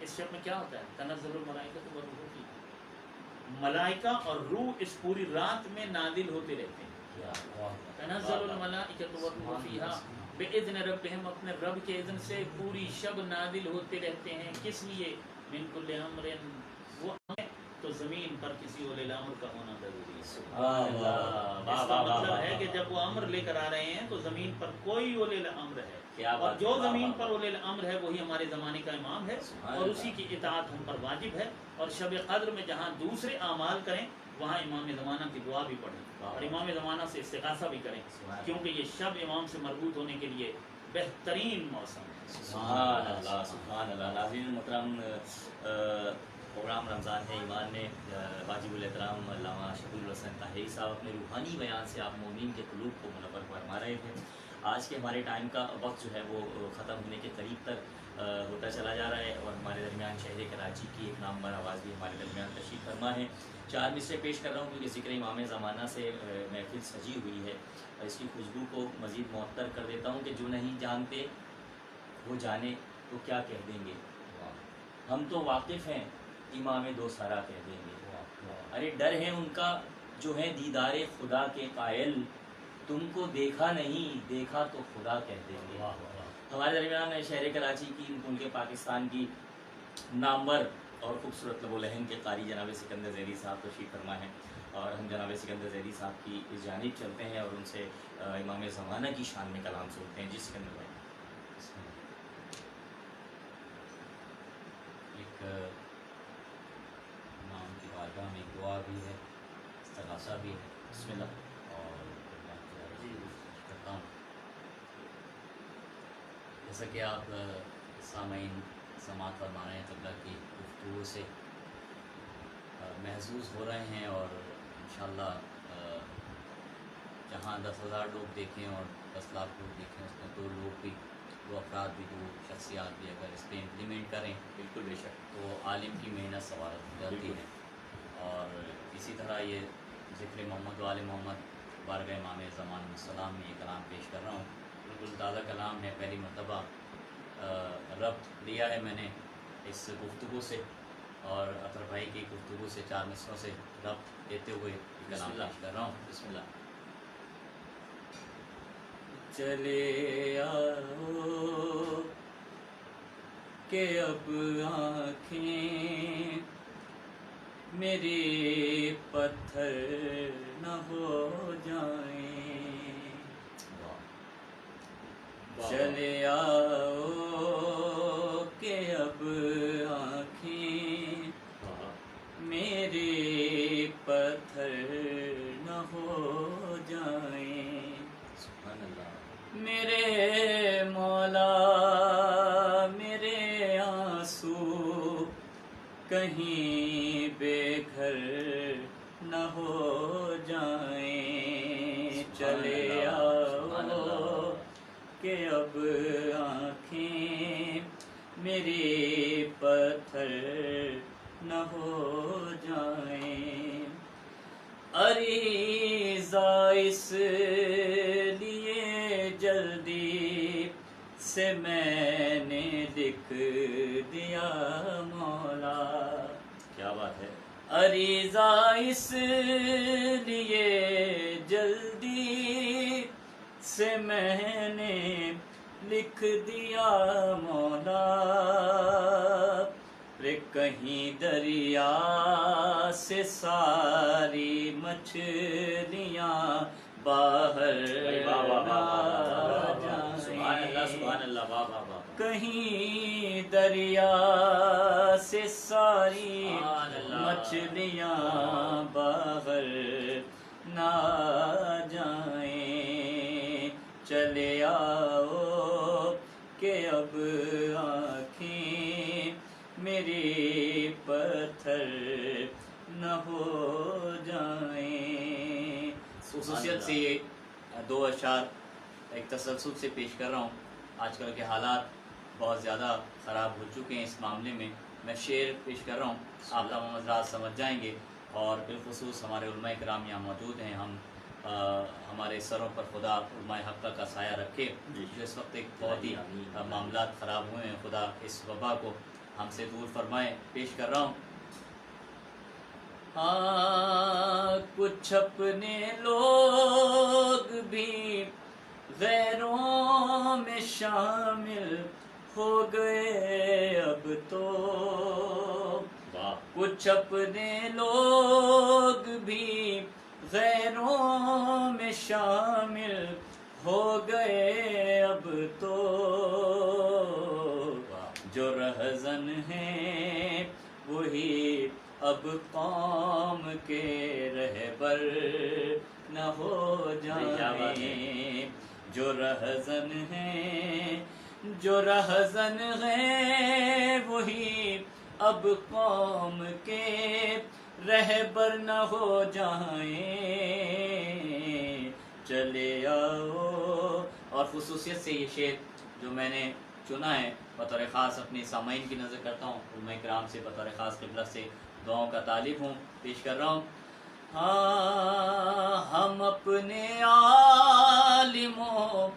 اس شب میں کیا ہوتا ہے؟ تنزل الملائکۃ والروح فیہا, ملائکہ اور روح اس پوری رات میں نازل ہوتے رہتے ہیں. کیا. واہ. تنزل الملائکۃ والروح فیہا بإذن ربہم, اپنے رب کے اذن سے پوری شب نازل ہوتے رہتے ہیں. کس لیے؟ من کل امر, وہ तो ज़मीन पर किसी उलिल अम्र का होना ज़रूरी है। सुभान अल्लाह, वाह, इसका वाह, वाह, मतलब वाह, है वाह, कि वाह। जब वो अम्र लेकर आ रहे हैं तो ज़मीन पर कोई उलिल अम्र है, क्या और बात जो है, वाह, ज़मीन वाह, पर वाह। उलिल अम्र है वही हमारे ज़माने का इमाम है, सुभान और उसी अल्लाह। की इताअत हम पर वाजिब है। और शब क़द्र में जहाँ दूसरे आमाल करें वहाँ इमाम ज़माना की दुआ भी पढ़ें और इमाम ज़माना से इस्तिग़ासा भी करें, सुभान क्योंकि ये शब इमाम से मरबूत होने के लिए बेहतरीन मौसम है। सुभान अल्लाह, सुभान अल्लाह। नाज़रीन मुहतरम, प्रोग्राम रमज़ान है ईमान ने वाजिबुल एहतराम अल्लामा शफीउल हसन ताहिरी साहब अपने रूहानी बयान से आप मोमिन के क़ुलूब को मुनव्वर फरमा रहे थे। आज के हमारे टाइम का वक्त जो है वो ख़त्म होने के करीब तक होता चला जा रहा है, और हमारे दरमियान शहर कराची की एक नामवर आवाज़ भी हमारे दरमियान तशरीफ़ फरमा है। 4 मिसरे पेश कर रहा हूँ क्योंकि ज़िक्र इमाम ज़माना से महफिल सजी हुई है, और इसकी खुशबू को मज़ीद मुअत्तर कर देता हूँ कि जो नहीं जानते वो जाने तो क्या कह देंगे, हम तो वाकिफ़ हैं इमाम दो सारा कह देंगे। अरे डर है उनका जो है दीदारे खुदा के कायल, तुमको देखा नहीं देखा तो खुदा कह देंगे। हमारे दरमियान शहर कराची की, उनके पाकिस्तान की नामवर और खूबसूरत लबो लहन के कारी जनाब सिकंदर ज़ैदी साहब तशरीफ़ फरमा है, और हम जनाब सिकंदर ज़ैदी साहब की इस जानिब चलते हैं और उनसे इमाम ज़माना की शान में कलाम सुनते हैं। जी सिकंदर भाई। एक इमाम की बारगाह में एक दुआ भी है, इस्तिग़ासा भी है, बिस्मिल्लाह। और जी करता हूँ। जैसा कि आप सामीन समात फरमा रहे हैं, तबला की गुफ्तगू से महसूस हो रहे हैं, और इंशाअल्लाह जहाँ 10,000 लोग देखें और 10 लाख लोग देखें, उसमें 2 लोग भी, 2 अफराद भी, 2 शख्सियात भी अगर इस पर इम्प्लीमेंट करें बिल्कुल बेशक। तो आलिम की मेहनत सवारत हो जाती है। और इसी तरह ये ज़िक्र मोहम्मद वाले मोहम्मद बारगाह इमाम ज़मान सलाम में ये कलाम पेश कर रहा हूँ। बिल्कुल ताज़ा कलाम है, पहली मरतबा रब्त लिया है मैंने इस गुफ्तगू से, और अतर भाई की गुफ्तगू से 4 मिसरों से रब्त देते हुए ये कलाम पेश कर रहा हूँ। बिस्मिल्लाह। चले आओ कि अब आँखें मेरे पत्थर न हो जाएं, चले आओ कि अब आँखें मेरे पत्थर न हो जाएं, सुभान अल्लाह। मेरे मौला मेरे आंसू कहीं बेघर न हो जाएं, चले आओ कि अब आँखें मेरे पत्थर न हो जाएं, अरीज़ा इसलिए जल्दी से मैंने लिख दिया मौला। क्या बात है। अरीज़ा इसलिए जल्दी से मैंने लिख दिया मौला, रे कहीं दरिया से सारी मछलियाँ बाहर ना जाएं, सुभान अल्लाह, सुभान अल्लाह, वाह वाह वाह। कहीं दरिया से सारी सुभान अल्लाह। मछलियाँ बाहर ना जाएं, चले आओ कि अब आँखें मेरे पत्थर न हो जाएं। खुसूसियत से ये 2 अशार एक तसलसल से पेश कर रहा हूँ। आजकल के हालात बहुत ज़्यादा ख़राब हो चुके हैं, इस मामले में मैं शेर पेश कर रहा हूँ, आप तमाम हज़रात समझ जाएंगे। और बिलखुसूस हमारे उलमा इकराम यहाँ मौजूद हैं, हम हमारे सरों पर खुदा उलमा हक़ का साया रखे। जो इस वक्त एक बहुत ही मामलात ख़राब हुए हैं, खुदा इस वबा को हमसे दूर फरमाए। पेश कर रहा हूँ। हाँ, कुछ अपने लोग भी गैरों में शामिल हो गए अब तो, کچھ اپنے لوگ بھی غیروں میں شامل ہو گئے اب تو، جو رہزن ہیں وہی اب قوم کے رہبر نہ ہو جائیں، جو رہزن ہیں وہی اب قوم کے رہبر نہ ہو جائیں، چلے آؤ۔ اور خصوصیت سے یہ شعر جو میں نے چنا ہے بطور خاص اپنے سامعین کی نظر کرتا ہوں، علماء کرام سے بطور خاص قبلہ سے دعاؤں کا طالب ہوں، پیش کر رہا ہوں۔ ہاں ہم اپنے عالموں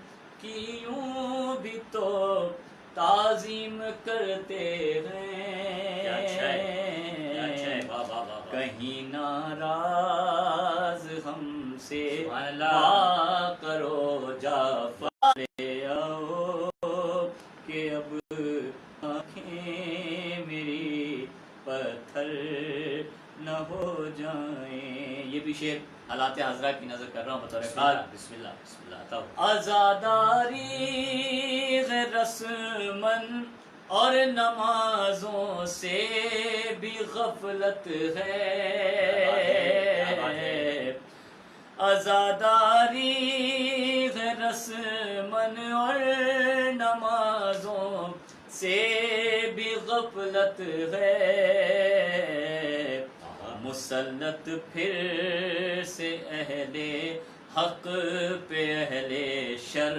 کی یوں بھی تو تعظیم کرتے ہیں، کہیں ناراض ہم سے نہ کرو جفا، لے آؤ کہ اب آنکھیں میری پتھر نہ ہو جائیں۔ یہ بھی شعر حالات حاضرہ کی نظر کر رہا ہوں بطور خاص۔ بسم اللہ عزاداری رسمن اور نمازوں سے بھی غفلت ہے، عزاداری رسمن اور نمازوں سے بھی غفلت ہے، مسلط پھر سے اہل حق پہ اہل شر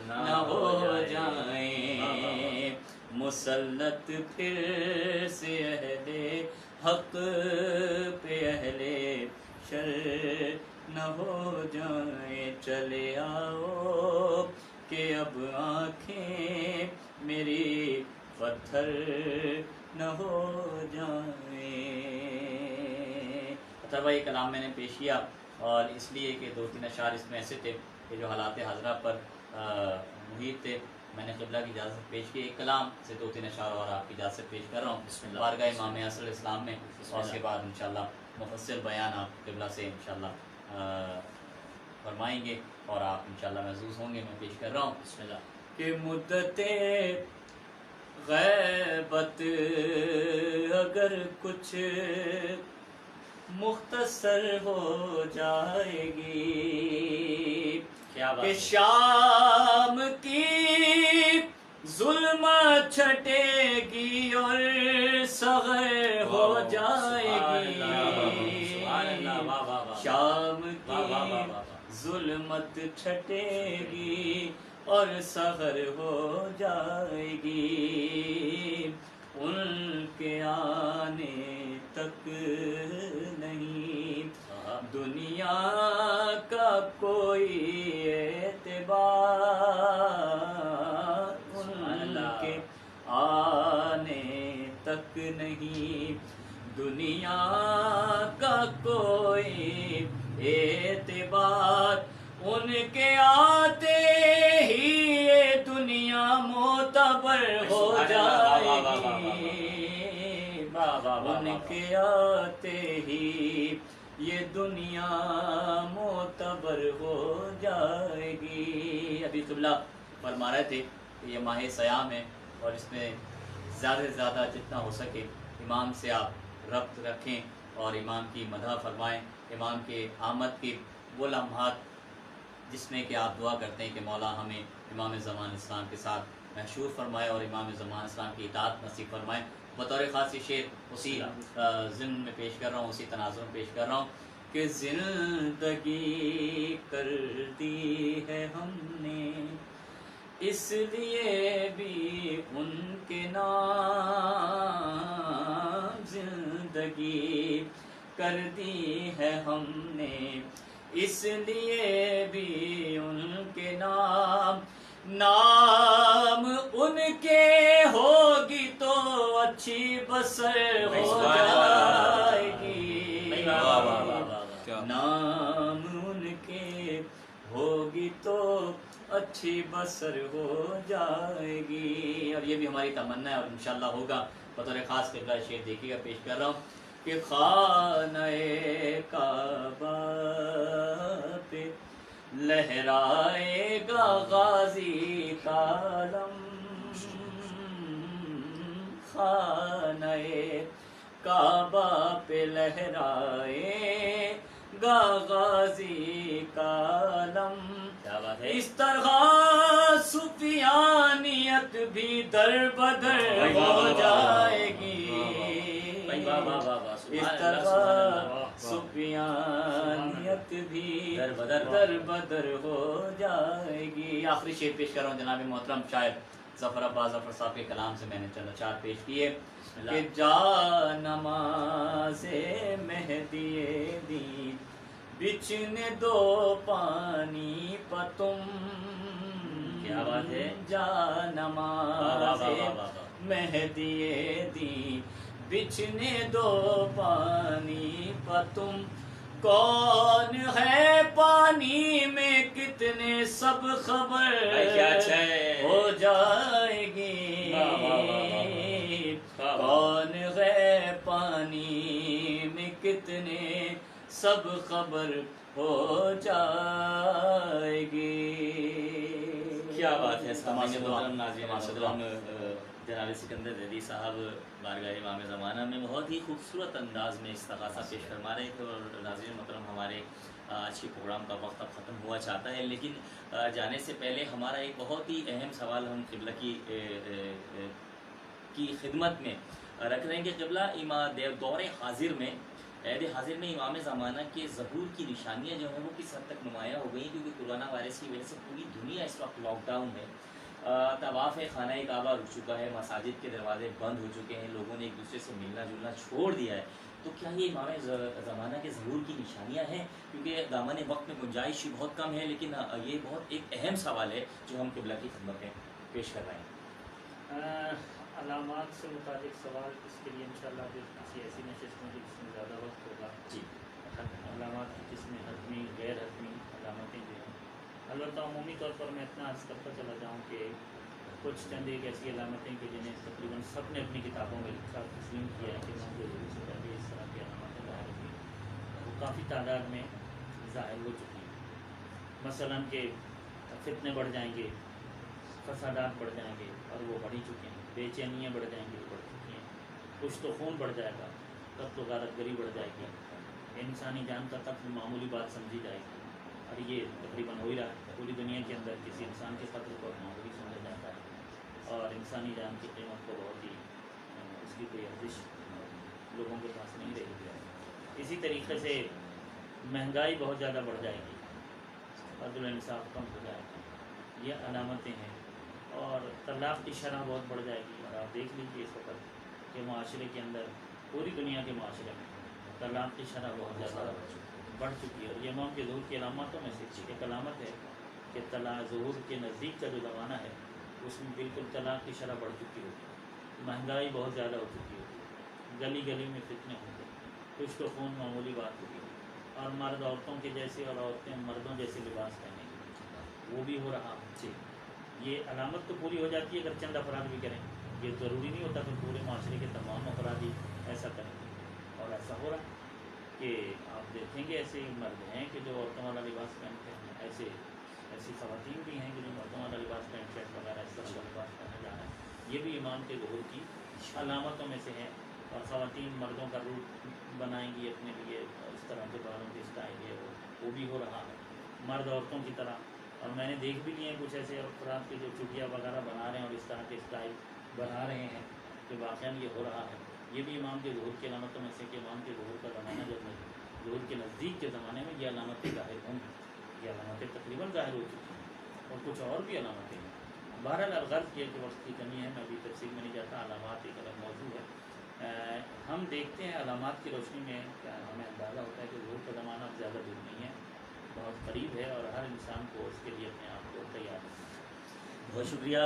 نہ ہو جائیں، مسلط پھر سے اہل حق پہ اہل شر نہ ہو جائیں، چلے آؤ کہ اب آنکھیں میری پتھر نہ ہو جائیں۔ پتھر بھائی کلام میں نے پیش کیا، اور اس لیے کہ 2-3 اشعار اس میں ایسے تھے کہ جو حالات حاضرہ پر محیط تھے، میں نے قبلہ کی اجازت پیش کی، ایک کلام سے 2-3 اشعار اور آپ کی اجازت پیش کر رہا ہوں بارگاہ امام عصر الاسلام میں، اور اس کے بعد انشاءاللہ مفصل بیان آپ قبلہ سے انشاءاللہ فرمائیں گے اور آپ انشاءاللہ محظوظ ہوں گے۔ میں پیش کر رہا ہوں بسم اللہ۔ کہ مدت غیبت اگر کچھ مختصر ہو جائے گی، کہ شام کی ظلمت چھٹے گی اور سحر ہو جائے گی، شام کی ظلمت چھٹے گی اور سحر ہو جائے گی، ان کے آنے تک نہیں دنیا کا کوئی اعتبار، ان کے آنے تک نہیں دنیا کا کوئی اعتبار، ان کے آتے ہی یہ دنیا معتبر ہو جائے گی، ان کے آتے ہی یہ دنیا معتبر ہو جائے گی۔ ابھی قبلہ فرما رہے تھے کہ یہ ماہ سیام ہے، اور اس میں زیادہ سے زیادہ جتنا ہو سکے امام سے آپ ربط رکھیں اور امام کی مدح فرمائیں، امام کے آمد کے وہ لمحات جس میں کہ آپ دعا کرتے ہیں کہ مولا ہمیں امام زمان اسلام کے ساتھ محشور فرمائے اور امام زمان اسلام کی اطاعت نصیب فرمائے۔ بطور خاص یہ شعر اسی ضمن میں پیش کر رہا ہوں، اسی تناظر میں پیش کر رہا ہوں کہ زندگی کر دی ہے ہم نے اس لیے بھی ان کے نام، زندگی کر دی ہے ہم نے اس لیے بھی ان کے نام، نام ان کے ہوگی تو اچھی بسر ہو جائے گی، نام ان کے ہو होगी तो अच्छी बसर हो जाएगी। और ये भी हमारी तमन्ना है और इंशाल्लाह होगा। बतौर ख़ास किबला शेर देखिएगा, पेश कर रहा हूँ कि खाने काबा पे लहराएगा गाजी का अलम, खाने काबा पे लहराएगा गाजी का अलम। क्या बात है। इस तरह सुफियानियत भी दर बदर हो जाएगी। वाह वाह वाह वाह, इस सुभान अल्लाह, तरह सुभान अल्लाह। सुफियानियत भी दर बदर दर बदर हो जाएगी। आखिरी शेर पेश कर रहा हूँ जनाब मोहतरम शायर ज़फ़र अब्बास ज़फ़र साहब के कलाम से मैंने चंद अशार पेश किए कि जा नमाज़े मेहदिए दी बिछने दो पानी पर तुम। क्या बात है। जा वाह वाह वाह नमाज़े वाह वाह। मेहदिए दी बिछने दो पानी पर तुम। कौन है पानी में कितने सब खबर भाई क्या अच्छा है। हो जाएगी। वाह वाह वाह वाह वाह। कौन है पानी में कितने सब खबर हो जाएगी। क्या बात है। तमाशा दुआ, मोहतरम नाज़रीन तमाशा दुआ। मोहतरम जनाब सिकंदर जैदी साहब बारगाह इमाम ज़माना में बहुत ही खूबसूरत अंदाज में इस्तग़ासा पेश फरमा रहे थे। और नाज़रीन मोहतरम हमारे आज के प्रोग्राम का वक्त अब ख़त्म हुआ चाहता है, लेकिन जाने से पहले हमारा एक बहुत ही अहम सवाल हम क़िबला की खिदमत में रख रहे हैं कि क़िबला दौर हाजिर में ऐद हाजिर में इमाम ज़माना के ज़हूर की निशानियाँ जो हैं वो किस हद तक नुमायाँ हो गई, क्योंकि कोरोना वायरस की वजह से पूरी दुनिया इस वक्त लॉकडाउन है। तवाफ़ खाना काबा रुक चुका है, मसाजिद के दरवाजे बंद हो चुके हैं, लोगों ने एक दूसरे से मिलना जुलना छोड़ दिया है। तो क्या ये इमाम ज़माना के ज़हूर की निशानियाँ हैं? क्योंकि दामन वक्त में गुंजाइश बहुत कम है, लेकिन ये बहुत एक अहम सवाल है जो हम क़िबला की खिदमत में पेश कर रहे हैं। अलामात से मुताबिक सवाल इसके लिए इंशाअल्लाह फिर किसी ऐसी नशिस्त में जिसमें ज़्यादा वक्त होगा। जी। अलामात की किस्में हतमी गैर हतमी अलामतें जो हैं, अलबत्ता अमूमी तौर पर मैं इतना अर्ज़ करता चला जाऊँ कि कुछ चंद एक ऐसी अलामतें कि जिन्हें तकरीबन सब ने अपनी किताबों में लिखा तस्लीम किया है कि ज़रूरी से पहले इस तरह की अलामतें ज़ाहिर हुई, वो काफ़ी तादाद में ज़ाहिर हो चुकी हैं। मसलन के फितने बढ़ जाएंगे, फसादात बढ़ जाएंगे और वो बढ़ ही चुके हैं। बेचैनियाँ बढ़ जाएंगी, वो बढ़ चुकी हैं। कुछ तो खून बढ़ जाएगा, तब तो गारतगरी बढ़ जाएगी, इंसानी जान का कत्ल मामूली बात समझी जाएगी। और ये तकरीबन हो ही रहा है। पूरी दुनिया के अंदर किसी इंसान के कत्ल को मामूली समझा जाता है और इंसानी जान की कीमत को बहुत ही उसकी कोई अर्जिश लोगों के पास नहीं रहेगी। इसी तरीके से महंगाई बहुत ज़्यादा बढ़ जाएगी, अदल इंसाफ कम हो जाएगा, ये अलामतें हैं। और तलाक़ की शरह बहुत बढ़ जाएगी। और आप देख लीजिए इस वक्त के माशरे के अंदर, पूरी दुनिया के माशरे में तलाक़ की शरह बहुत ज़्यादा बढ़ चुकी है। और ये इमाम के ज़हूर की अलामतों में से एक अलामत है कि ज़हूर के नज़दीक का जो ज़माना है उसमें बिल्कुल तलाक़ की शरह बढ़ चुकी होगी, महंगाई बहुत ज़्यादा हो चुकी होगी, गली गली में फितने होंगे, कुछ तो खून मामूली बात होगी, और मर्द औरतों के जैसे और औरतें मर्दों जैसे लिबास पहनेंगे, वो भी हो रहा है। ये अलामत तो पूरी हो जाती है अगर चंद अफराद भी करें। ये ज़रूरी नहीं होता कि पूरे माशरे के तमाम अफराद ही ऐसा करेंगे। और ऐसा हो रहा है कि आप देखेंगे ऐसे मर्द हैं कि जो औरतों वाला लिबास पहनते हैं, ऐसी ख़वातीन भी हैं कि जो मर्दों वाला लिबास पैंट शर्ट वगैरह इस तरह का लिबास पहना जा रहा है। ये भी इमाम के ज़हूर की अलामतों में से है। और ख़वातीन मर्दों का रूप बनाएंगी अपने लिए, इस तरह के बालों की स्टाइल है वो भी हो रहा है, मर्द औरतों की तरह। और मैंने देख भी लिए हैं कुछ ऐसे अफराद के जो चुटिया वगैरह बना रहे हैं और इस तरह के स्टाइल बना रहे हैं कि वाक़ई ये हो रहा है। ये भी इमाम के ज़हूर की अलामतों में से कि इमाम के ज़हूर का ज़माना जब ज़हूर के नज़दीक के ज़माने में ये अलामतें ज़ाहिर होंगी। ये अलामतें तकरीबन ज़ाहिर हो चुकी हैं और कुछ और भी अलामतें हैं। बहरहाल अलगर्ज़ किया कि वक्त की कमी है, मैं अभी तफसील में नहीं जाता। अलामात एक अलग मौजू है। हम देखते हैं अलामात की रोशनी में हमें अंदाज़ा होता है कि ज़हूर का ज़माना अब ज़्यादा दूर नहीं है, बहुत करीब है और हर इंसान को उसके लिए अपने आप को तैयार है। बहुत शुक्रिया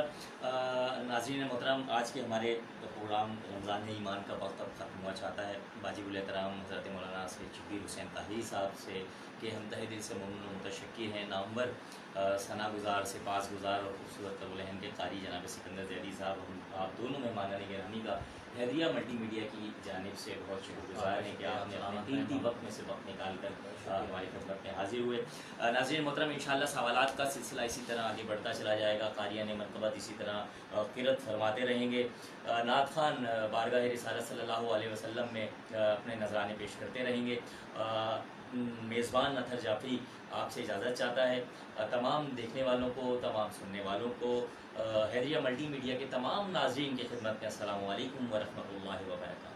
नाज़रीन मोहतरम। आज के हमारे प्रोग्राम रमज़ान ईमान का वक्त अब ख़त्म हुआ चाहता है। वाजिबुल एहतराम हज़रत मौलाना सैयद शब्बीर हुसैन ताहिरी साहब से कि हम तहे दिल से ममनून शकीर हैं, नामवर सना गुजार से पास गुजार और खूबसूरत तरुलहन के कारी जनाब सिकंदर ज़ैदी साहब, हम आप दोनों मेहमान गिरामी का हैदरिया मल्टी मीडिया की जानिब से बहुत शुक्रगुजार हैं कि आपने अपने कीमती वक्त में से वक्त निकाल कर हमारी खिदमत में हाजिर हुए। नाज़रीन मोहतरम, इंशाअल्लाह सवालात का सिलसिला इसी तरह आगे बढ़ता चला जाएगा। कारियान मरतबत इसी तरह क़िरत फरमाते रहेंगे। नात खान बारगाह रिसालत सल्लल्लाहु अलैहि वसल्लम में अपने नजराने पेश करते रहेंगे। मेज़बान अतहर जाफ़री आपसे इजाज़त चाहता है। तमाम देखने वालों को, तमाम सुनने वालों को, हैदरिया मल्टी मीडिया के तमाम नाज़रीन की खिदमत में अस्सलामु अलैकुम व रहमतुल्लाहि व बरकातहू।